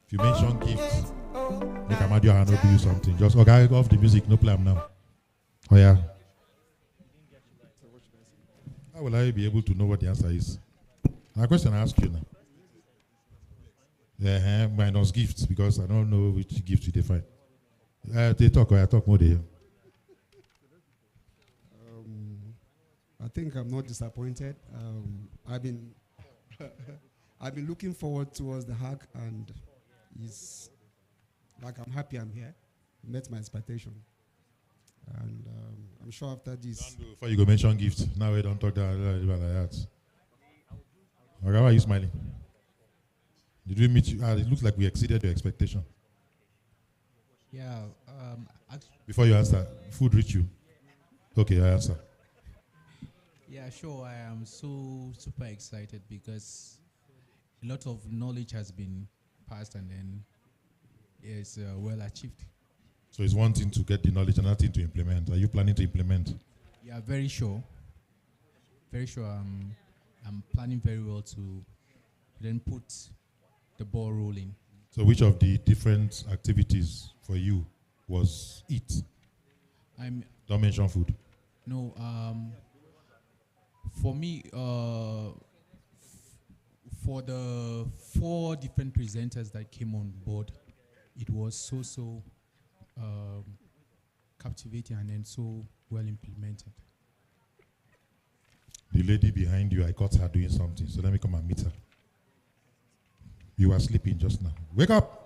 if you mention gift, make Amadio and do you something. Just okay, off the music, no plan now. Oh yeah. How will I be able to know what the answer is? My question I ask you now. Yeah, minus gifts, because I don't know which gift you define. They talk or I talk more there. I think I'm not disappointed. I've been I've been looking forward towards the hack, and it's like I'm happy I'm here. Met my expectation, and I'm sure after this. Before you go mention gifts, now we don't talk that. Okay, why are you smiling? Did we meet you? It looks like we exceeded your expectation. Yeah. Before you answer, food reach you. Okay, I answer. Yeah, sure. I am so super excited because a lot of knowledge has been passed and then it's well achieved. So it's one thing to get the knowledge and another thing to implement. Are you planning to implement? Yeah, very sure. Very sure. I'm planning very well to then put the ball rolling. So which of the different activities for you was eat? Don't mention food. No, for me, for the 4 different presenters that came on board, it was so captivating and then so well implemented. The lady behind you, I caught her doing something, so let me come and meet her. You were sleeping just now. Wake up!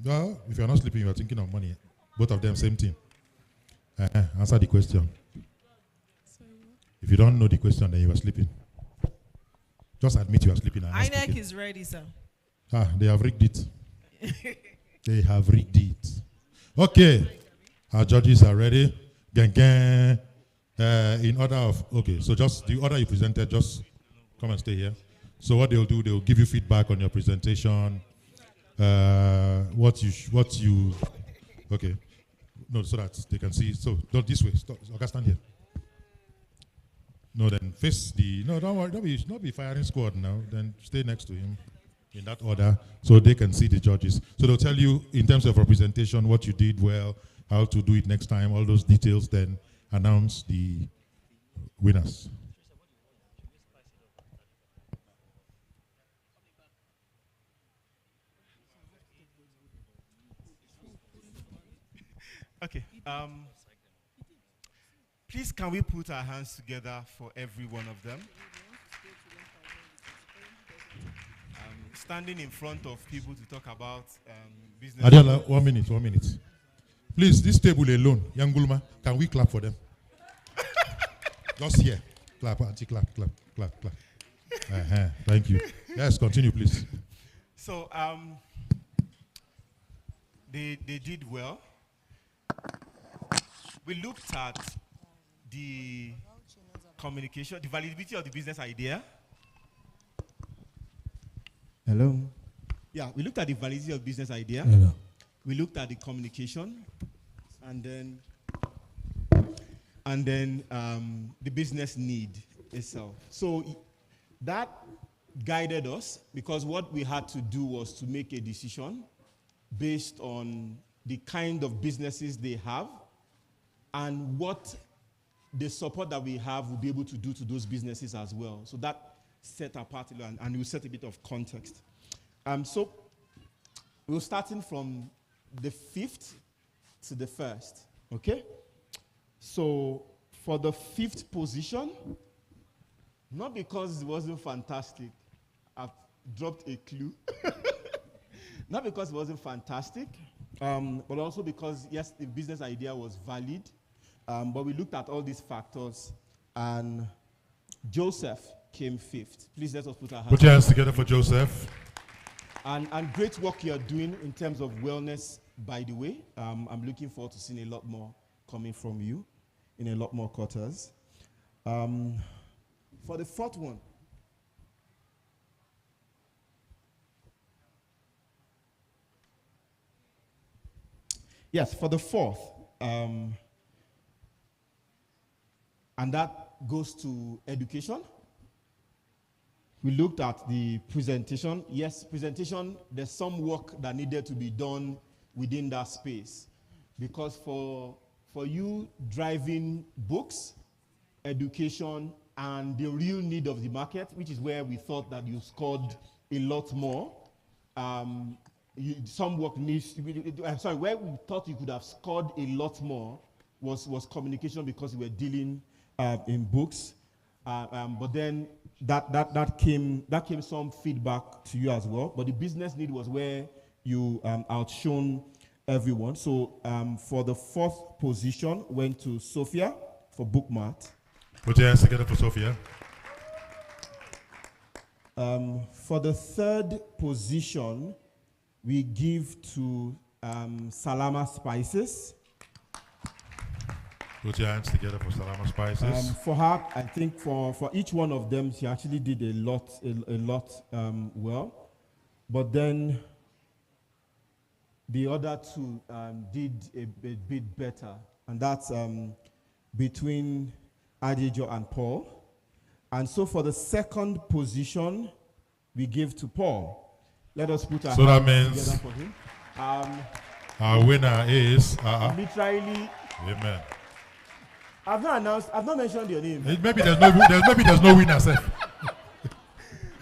No, if you're not sleeping, you are thinking of money. Both of them, same thing. Answer the question. If you don't know the question, then you are sleeping. Just admit you are sleeping. INEC is ready, sir. They have rigged it. They have rigged it. Okay. Our judges are ready. Gang, gang. In order of, okay, so just the order you presented, just come and stay here. So what they'll do, they'll give you feedback on your presentation. What you, okay. No, so that they can see. So not this way. Stop. Okay, stand here. No, then face the, no, don't worry, don't be firing squad now. Then stay next to him in that order so they can see the judges. So they'll tell you in terms of representation what you did well, how to do it next time, all those details, then announce the winners. Okay. Please, can we put our hands together for every one of them? Standing in front of people to talk about business. Adela, 1 minute, 1 minute. Please, this table alone, Yangulma, can we clap for them? Just here. Clap, auntie, clap, clap, clap, clap. Thank you. Yes, continue, please. So, they did well. We looked at the communication, the validity of the business idea. Hello. Yeah, we looked at the validity of business idea. Hello. We looked at the communication, and then the business need itself. So that guided us because what we had to do was to make a decision based on the kind of businesses they have and what the support that we have will be able to do to those businesses as well. So that set apart and we'll set a bit of context. So we're starting from the 5th to the 1st, okay? So for the 5th position, not because it wasn't fantastic, I've dropped a clue. Not because it wasn't fantastic, but also because, yes, the business idea was valid. But we looked at all these factors, and Joseph came fifth. Please let us put our hands. Put your hands together for Joseph. And great work you're doing in terms of wellness, by the way. I'm looking forward to seeing a lot more coming from you in a lot more quarters. For the fourth one, yes, for the fourth, and that goes to education. We looked at the presentation. Yes, presentation, there's some work that needed to be done within that space. Because for you driving books, education, and the real need of the market, which is where we thought that you scored a lot more, some work needs to be, where we thought you could have scored a lot more was communication, because we were dealing in books. But then that came some feedback to you as well. But the business need was where you outshone everyone. So for the fourth position went to Sophia for Bookmart. Put your hands together for Sophia. For the third position, we give to Salama Spices. Put your hands together for Salama Spices. For her, I think for each one of them, she actually did a lot well. But then the other two did a bit better. And that's between Adejo and Paul. And so for the second position, we give to Paul. Let us put our hands together for him. Our winner is... literally... Amen. I've not mentioned your name. Maybe there's no winner, sir.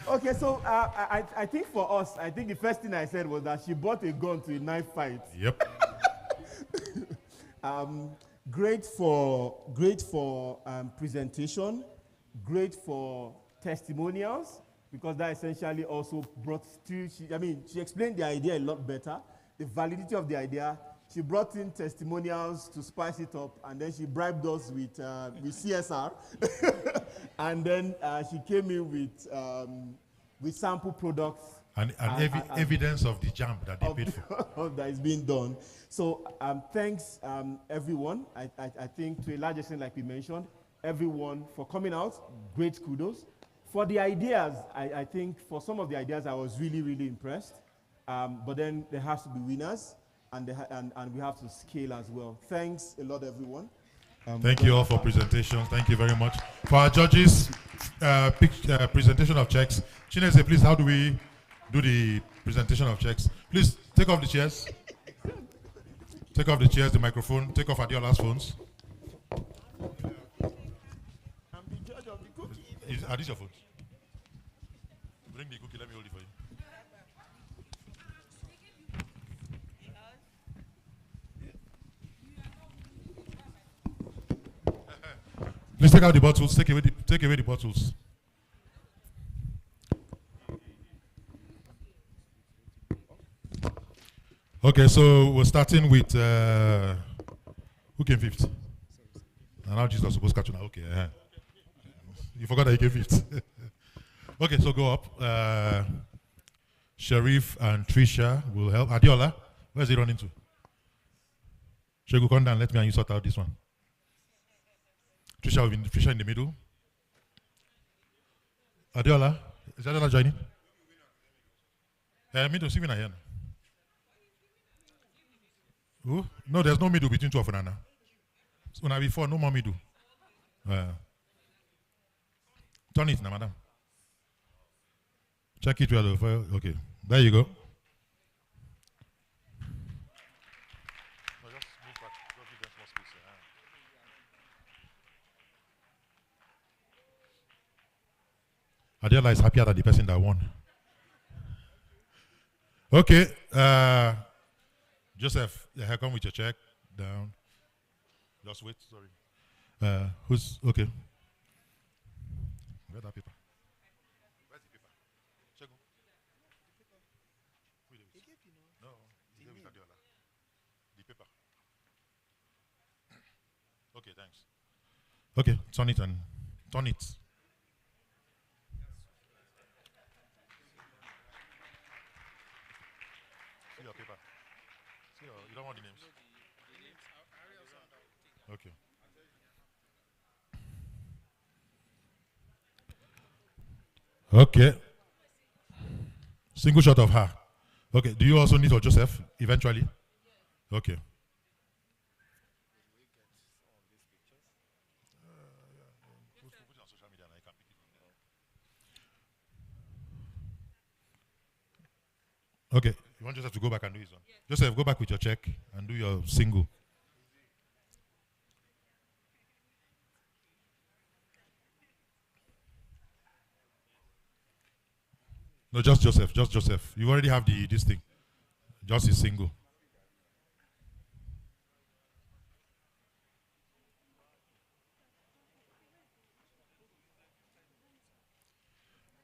Okay, so I think for us, I think the first thing I said was that she brought a gun to a knife fight. Yep. Great for presentation, great for testimonials, because that essentially also brought she explained the idea a lot better, the validity of the idea. She brought in testimonials to spice it up, and then she bribed us with CSR, and then she came in with sample products and evidence of the jam that they paid for. That is being done. So thanks everyone. I think to a large extent, like we mentioned, everyone for coming out. Great kudos. For the ideas, I think for some of the ideas I was really, really impressed. But then there has to be winners. And we have to scale as well. Thanks a lot, everyone. Thank you all for presentations. Thank you very much. For our judges, presentation of checks. Chinese, please, how do we do the presentation of checks? Please take off the chairs. Take off the chairs, the microphone. Take off Adiola's phones. I'm the judge of the cookie. Are these your phones? Bring the cookie, let me hold it for you. Please take out the bottles. Take away the bottles. Okay, so we're starting with who came fifth? And now Jesus was supposed to catch you now. Okay, you forgot that he came fifth. Okay, so go up. Sharif and Trisha will help. Adiola, where's he running to? Shegu, come down. Let me and you sort out this one. Trisha will be Trisha in the middle. Adiola, is Adiola joining? Middle, see when I hear. Who? No, there's no middle between two of them now. So now before, no more middle. Turn it now, madam. Check it well. Okay, there you go. Adela is happier than the person that won. Okay. Joseph, come with your check. Down. Just wait, sorry. Who's okay? Where's that paper? Where's the paper? Check. No, he's there with Adela. Okay, thanks. Okay, turn it and turn it. See your paper. See your, you don't want the names? Okay. Okay. Single shot of her. Okay. Do you also need for Joseph eventually? Okay. Okay. You want Joseph to go back and do his one? Joseph, go back with your check and do your single. No, just Joseph. Just Joseph. You already have this thing. Just his single.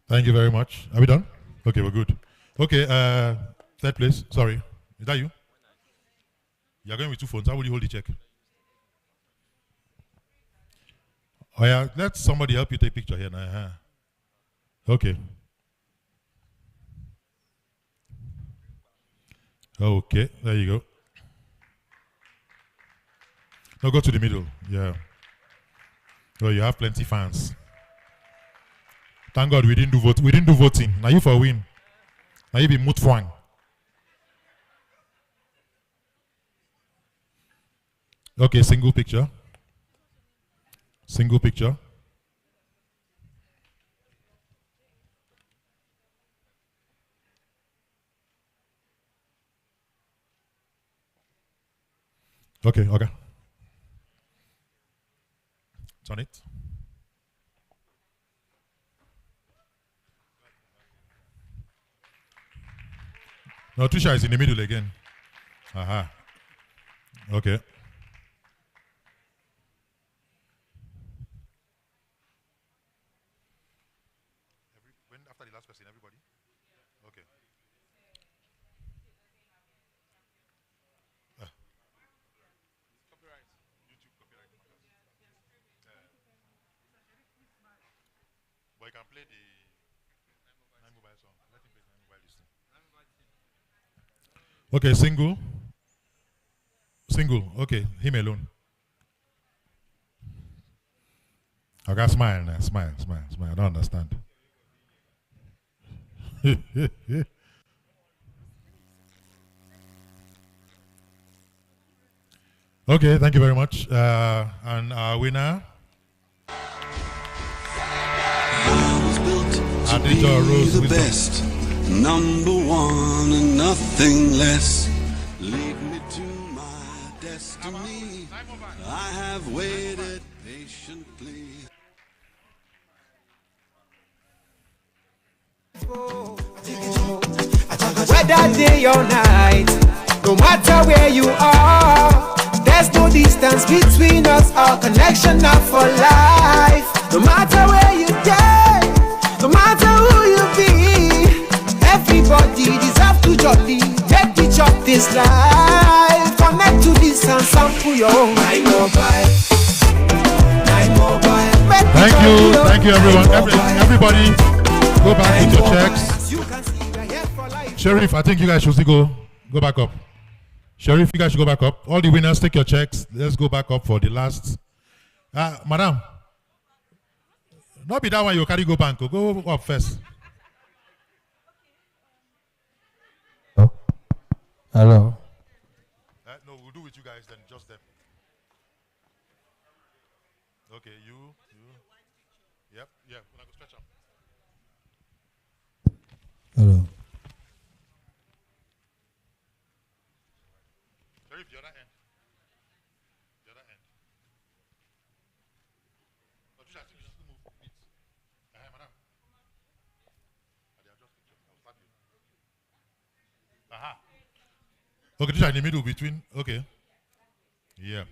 Thank you very much. Are we done? Okay, we're good. Okay, third place. Sorry. Is that you? You're going with two phones. How will you hold the check? Oh yeah, let somebody help you take picture here now. Okay. Okay, there you go. Now go to the middle. Yeah. Oh, you have plenty fans. Thank God we didn't do vote. We didn't do voting. Now you for win. Now you be moot fwang. Okay, single picture. Single picture. Okay, okay. Turn it. No, Trisha is in the middle again. Aha. Okay. When after the last person, everybody? Okay. Copyright. YouTube copyright. But you can play the 9Mobile song. Let him play the 9Mobile this thing. Okay, single. Single. Okay, him alone. Okay, smile now. Smile, smile, smile. I don't understand. Okay, thank you very much. And our winner, Adija Rose the best, number one and nothing less. Lead me to my destiny. I have waited patiently. Whether day or night, no matter where you are, there's no distance between us, our connection now for life. No matter where you go, no matter who you be, everybody deserves to jolly. Take the chop this life, connect to this and sample your own. 9Mobile, 9Mobile. Thank you everyone. Everybody go back with your checks. Sheriff, I think you guys should still go back up. Sheriff, you guys should go back up. All the winners, take your checks. Let's go back up for the last. Madam, not be that one you carry go bank. Go up first. Hello. No, we'll do with you guys then, just them. Okay, you. Yep, yeah. When I go stretch up. Hello. Sheriff, the other end. The other end. No, Trisha, I think you should move a bit. Madam. They are just pictures. I'll start you. Aha. Okay, Trisha, in the middle between. Okay. Yeah.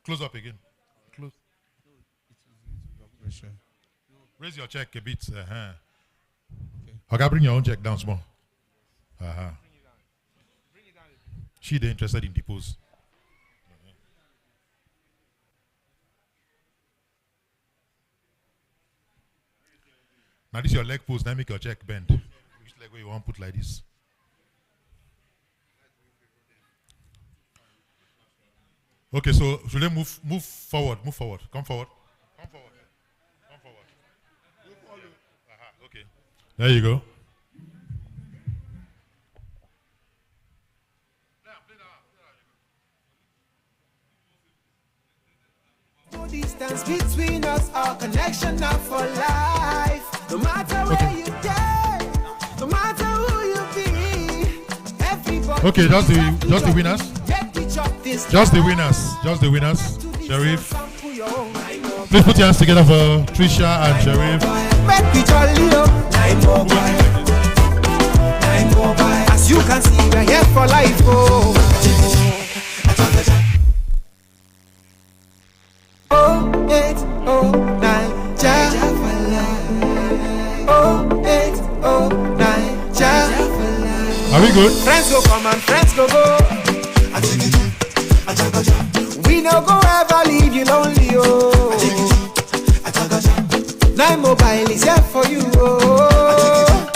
Close up again. Close. Raise your check a bit. Okay, bring your own check down small. She they interested in the pose. Now this your leg pose, now make your check bend. Which leg you want to put like this? Okay, so should they move forward, come forward. Come forward. Okay. There you go. No distance between us, our connection now for life. No matter where you go, no matter who you be, everybody. Okay, just the winners. Just the winners. Sheriff. Please put your hands together for Trisha and Sheriff. Make me jolly up. 9Mobile. As you can see, we're here for life. Oh, 0809 Java. 0809 Java. Are we good? Friends go come and friends go go. We no go ever leave you lonely, oh. 9Mobile is here for you, oh.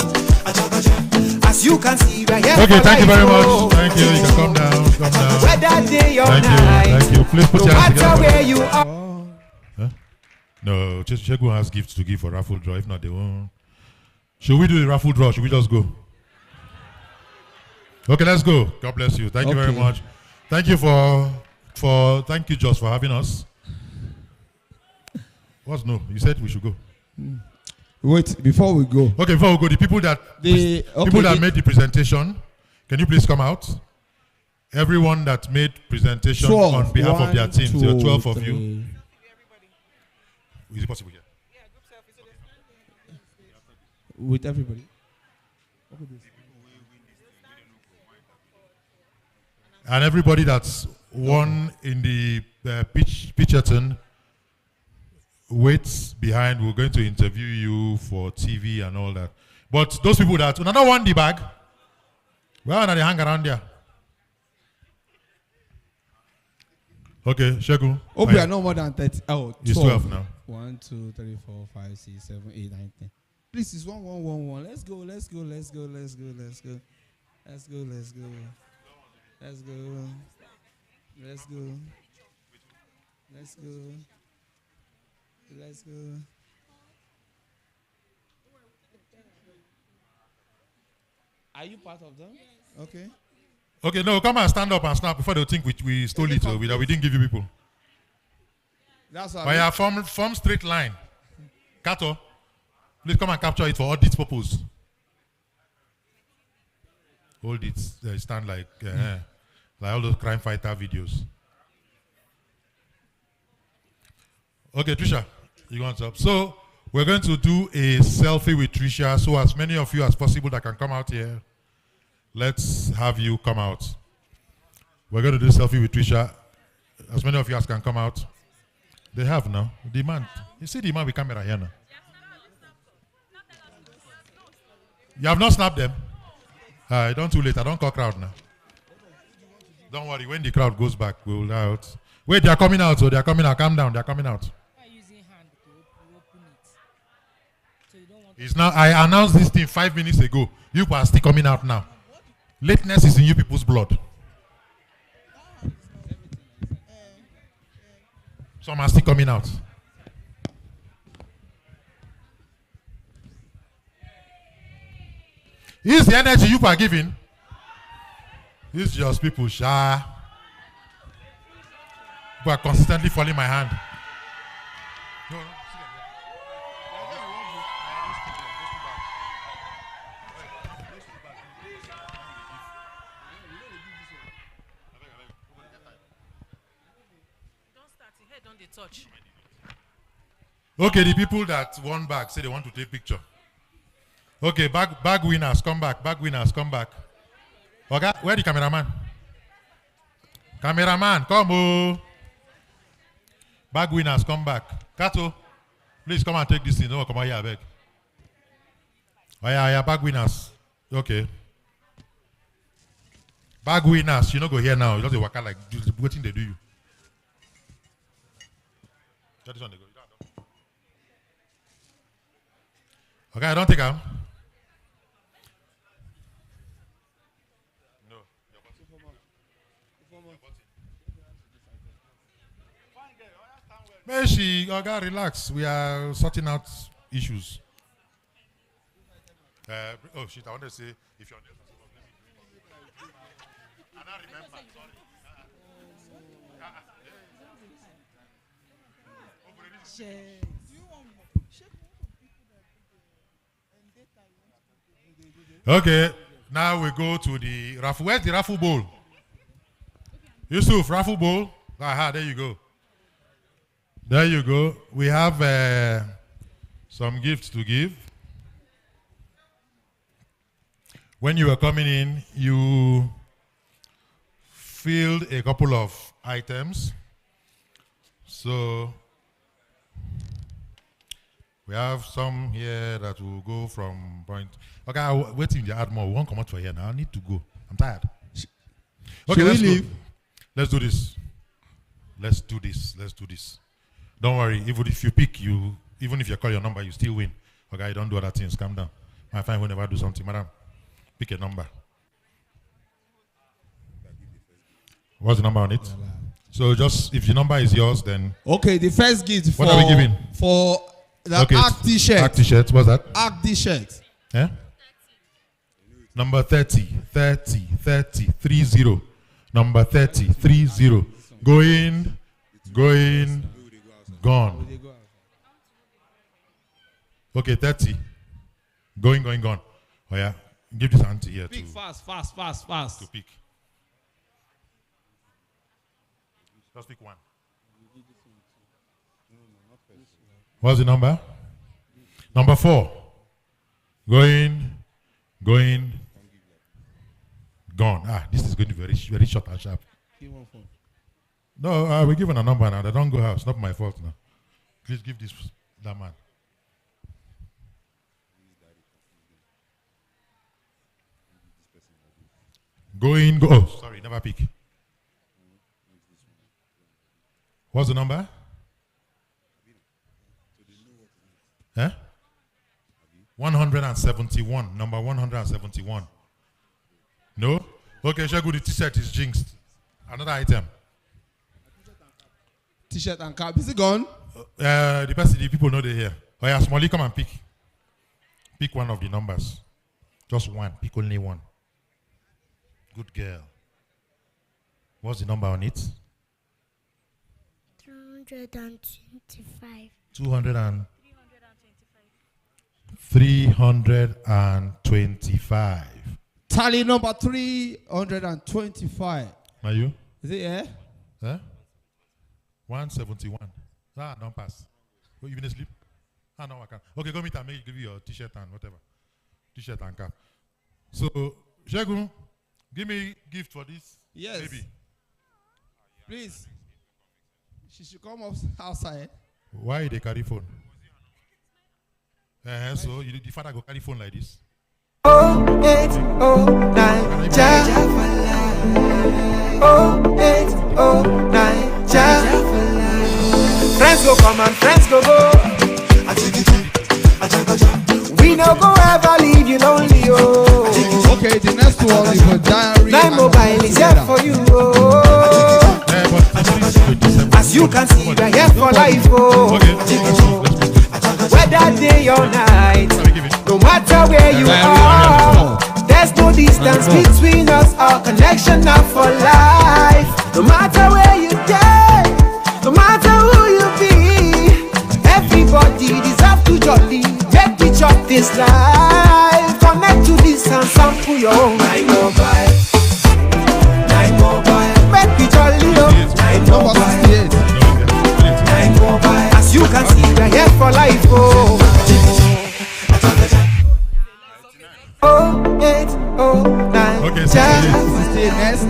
As you can see, we're here. Okay, for thank you life, very much. oh. Thank you. You can come down. Whether day or Thank night, you. Please put no your hands matter together. where you are. Huh? No, Chegu has gifts to give for raffle draw. If not, they won't. Should we do the raffle draw? Should we just go? Okay, let's go. God bless you. Thank you very much. Thank you thank you, Jos, for having us. What's no? You said we should go. Wait, before we go. Okay, before we go, the people that made the presentation, can you please come out? Everyone that made presentation 12, on behalf of their teams, there are 12 of 3. you. Is it possible here? With everybody. And everybody that's won in the pitchathon, waits behind. We're going to interview you for TV and all that. But those people that don't want the bag, well, now they hang around there. Okay, Shegu. Hope we are no more than 30. Oh, 12. It's 12 now. 1, 2, 3, 4, 5, 6, 7, 8, 9, 10. Please, it's 1, 1, 1, 1. Let's go. Let's go. Let's go. Let's go. Let's go. Let's go. Let's go. Let's go. Let's go. Let's go. Let's go. Are you part of them? Okay. Okay, no, come and stand up and snap before they think we stole it or we didn't give you people. That's what But yeah, form straight line. Kato, please come and capture it for audit purpose. Hold it, stand like all those crime fighter videos. Okay, Trisha, you want up? So we're going to do a selfie with Trisha. So as many of you as possible that can come out here, let's have you come out. We're going to do a selfie with Trisha. As many of you as can come out. They have now. The man. You see the man with camera here now. You have not snapped them? Don't too late. I don't call crowd now. Don't worry. When the crowd goes back, we'll out. Wait, they are coming out. So they are coming out. Calm down. They are coming out. It's now. I announced this thing 5 minutes ago. You are still coming out now. Lateness is in you people's blood. Some are still coming out. Here's the energy you are giving. It's just people shy. People are consistently falling my hand. Okay, the people that won back say they want to take picture. Okay, bag winners, come back. Bag winners, come back. Okay, where the cameraman? Cameraman, come on. Bag winners, come back. Kato, please come and take this thing. No, come on here, I beg. Oh yeah, bag winners. Okay. Bag winners, you don't go here now. You just work out like what thing they do you. This one they go. Okay, I don't think I'm. May she, okay, relax. We are sorting out issues. Oh shit! I want to say if you're. I don't remember. Sorry. Okay, now we go to the raffle. Where's the raffle bowl? Yusuf, raffle bowl. Aha, there you go. There you go. We have some gifts to give. When you were coming in, you filled a couple of items. So we have some here that will go from point. Okay, I'll wait till you add more. We won't come out for here now. I need to go. I'm tired. Okay, let's leave. Let's do this. Let's do this. Let's do this. Don't worry. Even if you pick, even if you call your number, you still win. Okay, don't do other things. Calm down. My fine will never do something, madam. Pick a number. What's the number on it? So just if the number is yours, then. Okay, the first gift for. What are we giving? For the ACT T-shirt. ACT T-shirt. What's that? ACT T-shirt. Yeah. Number 30. Number 30. Going. Gone. Okay, 30. Going, gone. Oh yeah. Give this auntie here Pick too. fast. To pick. Just pick one. What's the number? Number 4. Going, gone. This is going to be very, very short and sharp. No, we're given a number now. They don't go house. Not my fault now. Please give that man. Go. Oh, sorry, never pick. What's the number? Huh? 171. Number 171. No? Okay, Shagu, the T-shirt is jinxed. Another item. T-shirt and cap. Is it gone? The people know they're here. Oh yeah, Smalley, come and pick. Pick one of the numbers. Just one. Pick only one. Good girl. What's the number on it? 325. 325. Tally number 325. Are you? Is it here? Huh? 171. Don't pass. You been asleep? No, I can't. Okay, go meet and make give you your T-shirt and whatever. T-shirt and cap. So, Shagun, give me gift for this. Yes. Baby. Please. She should come outside. Why they carry phone? So the father go carry phone like this. 0809 0809 Friends go come and friends go go. We no go ever leave you lonely, oh. Okay, the next one is a diary. 9Mobile is here for you, oh. As you can see, we're here for life, oh. Whether day or night, no matter where you are, there's no distance between us. Our connection now for life. No matter where you go, no matter who you be, everybody deserve to jolly. Make me chop this life. Connect to this and sample your own. 9Mobile, 9Mobile, make me jolly, oh. 9Mobile, 9Mobile. As you can see, we're here for life, oh. 0809. Okay, Next.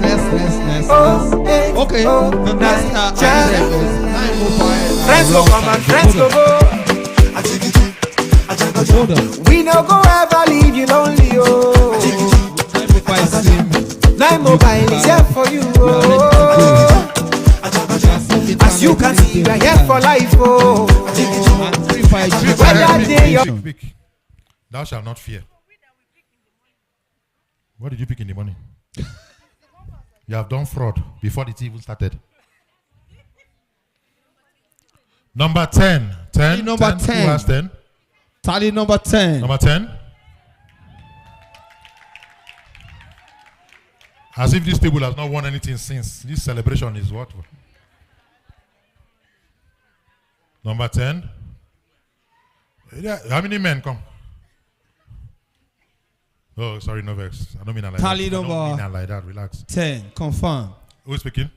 Okay, the next item is 9Mobile. Friends go come and friends go go. We no go ever leave you lonely, oh. 9Mobile is here for you, oh. As you can see, we're here for life, oh. Whether day or Pick. Thou shalt not fear. What did you pick in the morning? You have done fraud before the tea even started. Number 10. 10. Number 10. Who has 10? Tally number 10. Number 10. As if this table has not won anything since. This celebration is what? Number 10. How many men come? Oh, sorry, no vex. I don't mean that like Tally that. I don't number mean that like that. Relax. 10. Confirm. Who's speaking?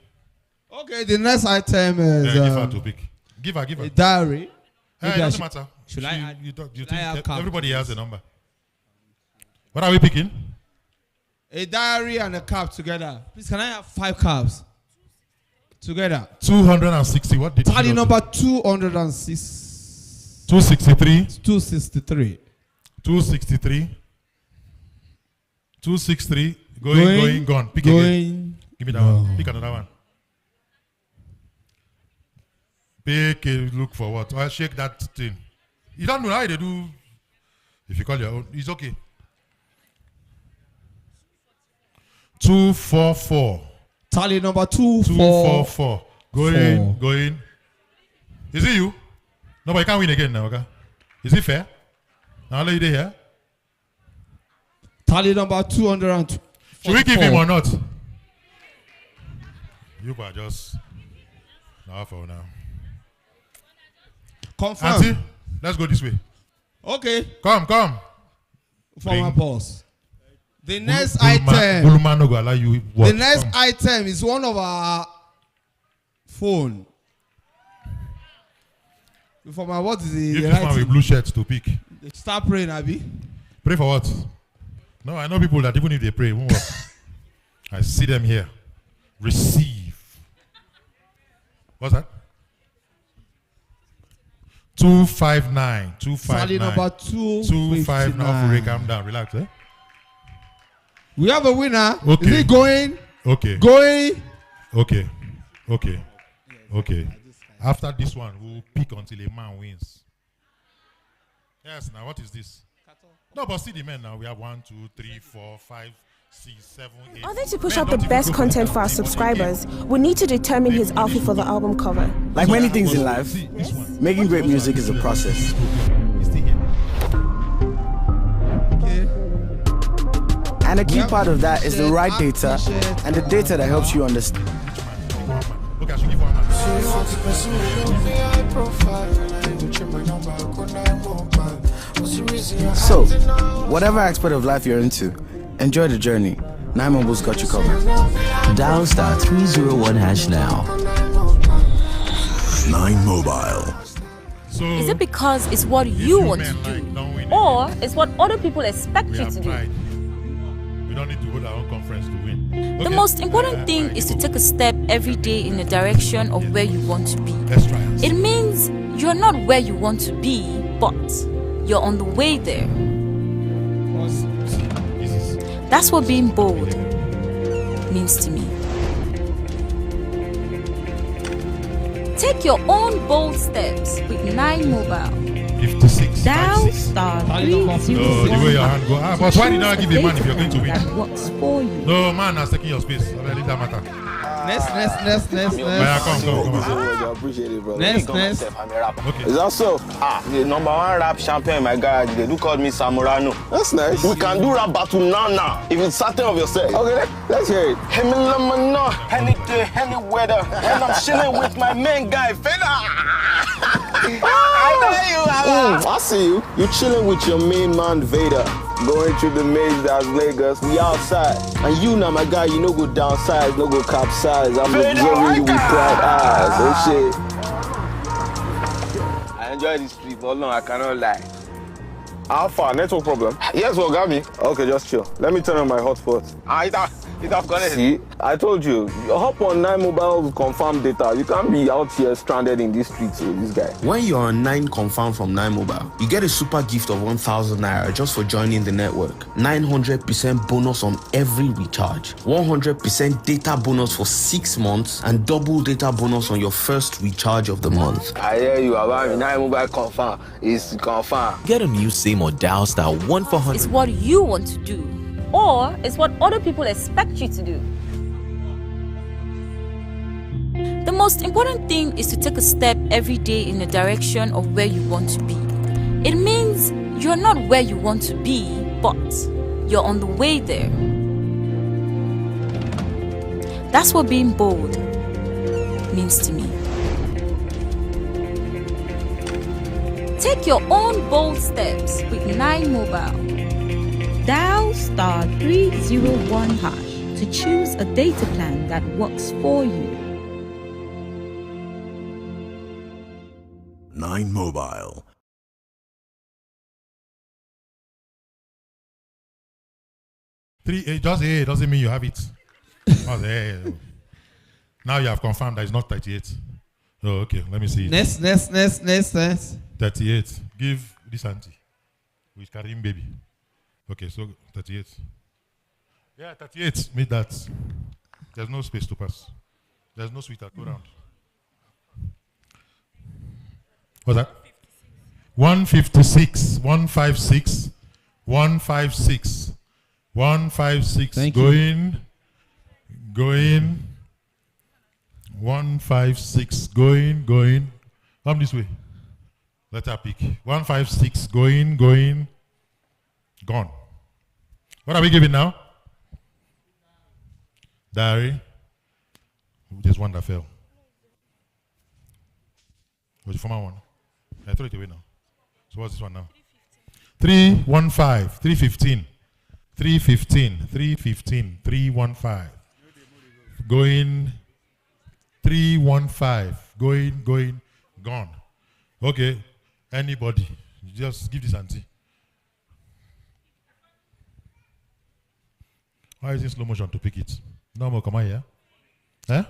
Okay, the next item is give her to pick. Give her. a diary. It doesn't matter. Should I add? You Should think I add cap, everybody has please? a number. What are we picking? A diary and a cap together. Please, can I have 5 caps together? 260. What did Tally you number 206. 263. 263. 263. 263. Going, gone. Pick again. Give me that one. Pick another one. Pick a look for what? I'll shake that thing. You don't know how they do. If you call your own, it's okay. 244. Tally number 244. Going. Is it you? No, but you can't win again now, okay? Is it fair? Now let you here. Tally number 200. Should we give him or not? You are just now for now. Confirm. Auntie, let's go this way. Okay. Come. Former boss. The next Buluma no go allow you work. The next item is one of our phone. Former, what is the Give this man with blue shirts to pick. Start praying, Abby. Pray for what? No, I know people that even if they pray, it won't work. I see them here. Receive. What's that? 259. 259. Tally number 259. Okay, calm down. Relax, eh? We have a winner. Okay. Is it going? Okay. Going? Okay. After this one, we'll pick until a man wins. Yes, now what is this? No, but see the men now. We have 1, 2, 3, 4, 5, 6, 7, 8. In order to push out the best content for our subscribers, we need to determine his outfit for the album cover. Like many things in life, making great music is a process. And a key part of that is the right data and the data that helps you understand. Okay, I should give one man. So, whatever aspect of life you're into, enjoy the journey. 9Mobile's got you covered. Dial star 301 hash now. 9Mobile. So, is it because it's what you want to do, or it's what other people expect you to do? We don't need to hold our own conference to win. The most important thing is to take a step every day in the direction of where you want to be. Let's try it. It means you're not where you want to be, but you're on the way there. That's what being bold means to me. Take your own bold steps with 9Mobile. 56. Dial star 301. No, the way your hand go. But why did I give a man if you're going to win? That works for you. No, man has taken your space. I leave that matter. Next. Yeah, come. I appreciate it, bro. Next. Okay. Is that so? The number 1 rap champion in my garage, they do call me Samurano. That's nice. We can do rap battle now. If it's certain of yourself. Okay, let's hear it. Any day, any weather. And I'm chilling with my main guy, Fela. I know you, I see you. You chilling with your main man, Vader. Going through the maze that's Lagos. We outside. And you now, my guy, you no go downsize, no go capsize. I'm observing you with proud eyes. Oh shit. I enjoy this sleep, but no, I cannot lie. How far? Network problem? Yes, well, got me. Okay, just chill. Let me turn on my hotspot. It has connected. See, I told you, hop on 9Mobile confirm data. You can't be out here stranded in these streets with this guy. When you're on 9 Confirm from 9Mobile, you get a super gift of 1,000 naira just for joining the network. 900% bonus on every recharge. 100% data bonus for 6 months and double data bonus on your first recharge of the month. I hear you about 9Mobile confirm. It's confirm. Get a new SIM or dial star 1400. It's what you want to do, or it's what other people expect you to do. The most important thing is to take a step every day in the direction of where you want to be. It means you're not where you want to be, but you're on the way there. That's what being bold means to me. Take your own bold steps with 9Mobile. Dial star 301 hash to choose a data plan that works for you. 9Mobile. Just A doesn't mean you have it. Now you have confirmed that it's not 38. Oh, okay. Let me see it. Next. 38. Give this auntie with Karim baby. Okay, so 38. Yeah, 38. Meet that. There's no space to pass. There's no sweetheart. Go round. What's that? 156. 156. 156. 156. Thank you. Going. 156. Going. Come this way. Let her pick. 156. Going. Gone. What are we giving now? Diary. There's one that fell. What's the former one? I throw it away now. So what's this one now? 315. 315. 315. 315. 315. Going. 315. Going. Gone. Okay. Anybody. Just give this auntie. Why is it slow motion to pick it? No more, come on here. Eh?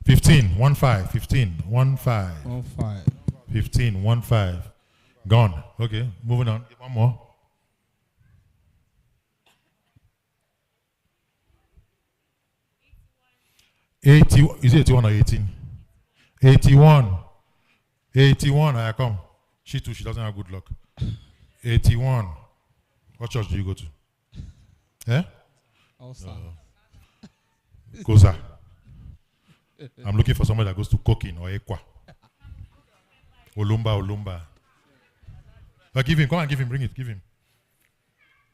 15, 15, 15, 15. 15, 15. Gone. Okay, moving on. One more. 80, is it 81 or 18? 81. 81, I come. She too, she doesn't have good luck. 81. What church do you go to? Eh? Koza. I'm looking for somebody that goes to Kokin or Ekwa. Olumba. But give him, come and give him, bring it, give him.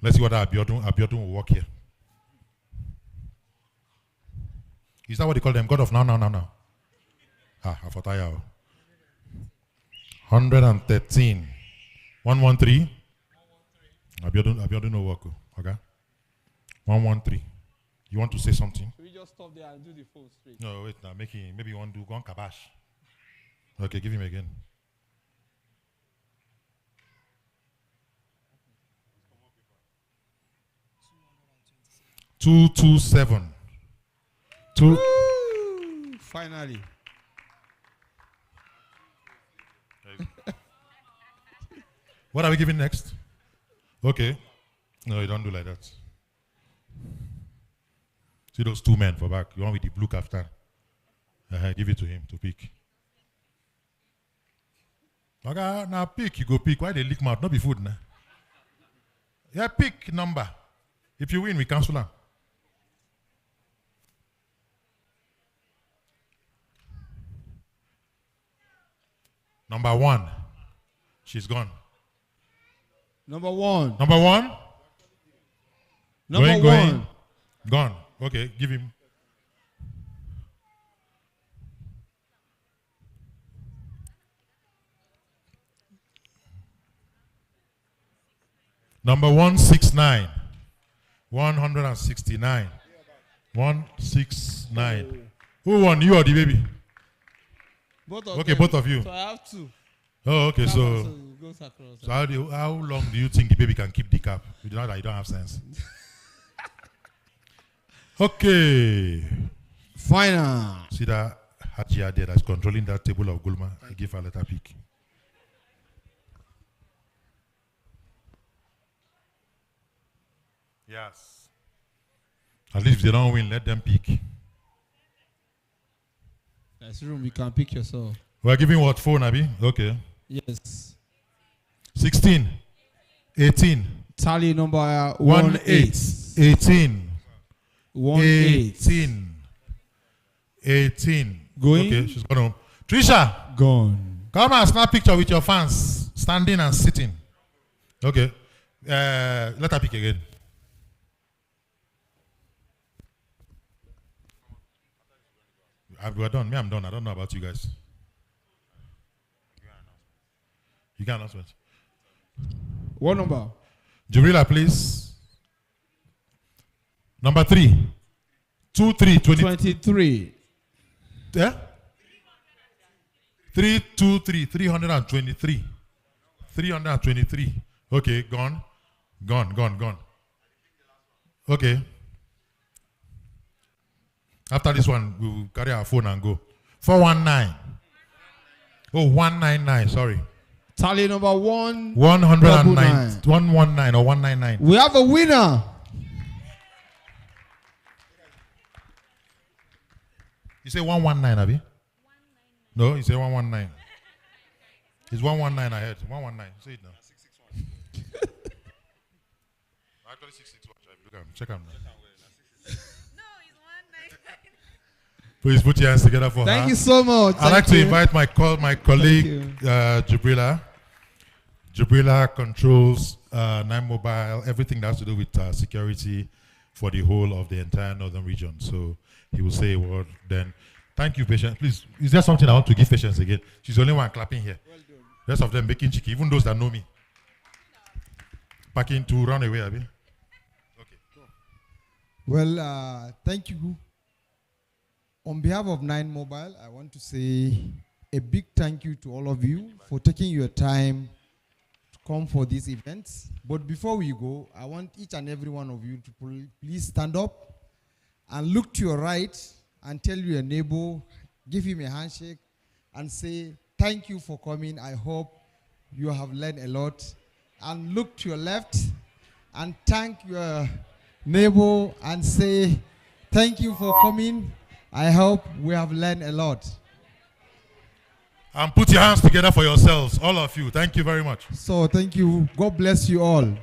Let's see what Abiodun will work here. Is that what they call them? God of now. Afataya. 113. 113. Abiodun will work. Okay? 113. You want to say something? Should we just stop there and do the phone straight? No, wait now. Maybe you want to do Gon Kabash. Okay, give him again. $227. Finally. What are we giving next? Okay. No, you don't do like that. See those two men for back. You want with the blue kaftan? Give it to him to pick. Okay, now pick. You go pick. Why they lick mouth? Not be food now. Yeah, pick number. If you win, we cancel them. Number 1. She's gone. Number 1. Number 1? Number 1. Gone. Okay, give him. Number 169. 169. 169. Who won? You or the baby? Both of okay, them. both of you. So I have 2. Oh, okay. So it goes across. So how long do you think the baby can keep the cap? You know that you don't have sense. Okay. Final. See that Hajia there that's controlling that table of Gulma? I give her a letter pick. Yes. At least if they don't win, let them pick. That's room. You can pick yourself. We're giving what? 4, Nabi? Okay. Yes. 16. 18. Tally number 18. 18. 18. 18. Going? Okay, she's gone home. Trisha! Gone. Come and snap picture with your fans, standing and sitting. Okay. Let her pick again. We're done. Me, I'm done. I don't know about you guys. You got announcement. What number? Jubrila, please. Number 3. 2, 3, 23. Yeah? 3, 2, 3, 323. 323. Okay, gone. Gone. Okay. After this one, we will carry our phone and go. 419. Oh, 199, sorry. Tally number 1. 109. 119 or 199. We have a winner. You say 119, Abby? No, you say 119. It's 119 ahead. 119. Say it now. Actually 661. Look at him. Check him now. Please put your hands together for her. Thank you so much. I'd like to invite my colleague, Jubrila. Jubrila controls 9Mobile, everything that has to do with security for the whole of the entire northern region. So he will say a word then. Thank you, Patience. Please, is there something I want to give Patience again? She's the only one clapping here. Well done. The rest of them making cheeky, even those that know me. Packing to run away, Abby. Okay. Well, thank you. On behalf of 9Mobile, I want to say a big thank you to all of you for taking your time to come for this event. But before we go, I want each and every one of you to please stand up and look to your right and tell your neighbor, give him a handshake and say, thank you for coming. I hope you have learned a lot. And look to your left and thank your neighbor and say, thank you for coming. I hope we have learned a lot. And put your hands together for yourselves, all of you. Thank you very much. So thank you. God bless you all.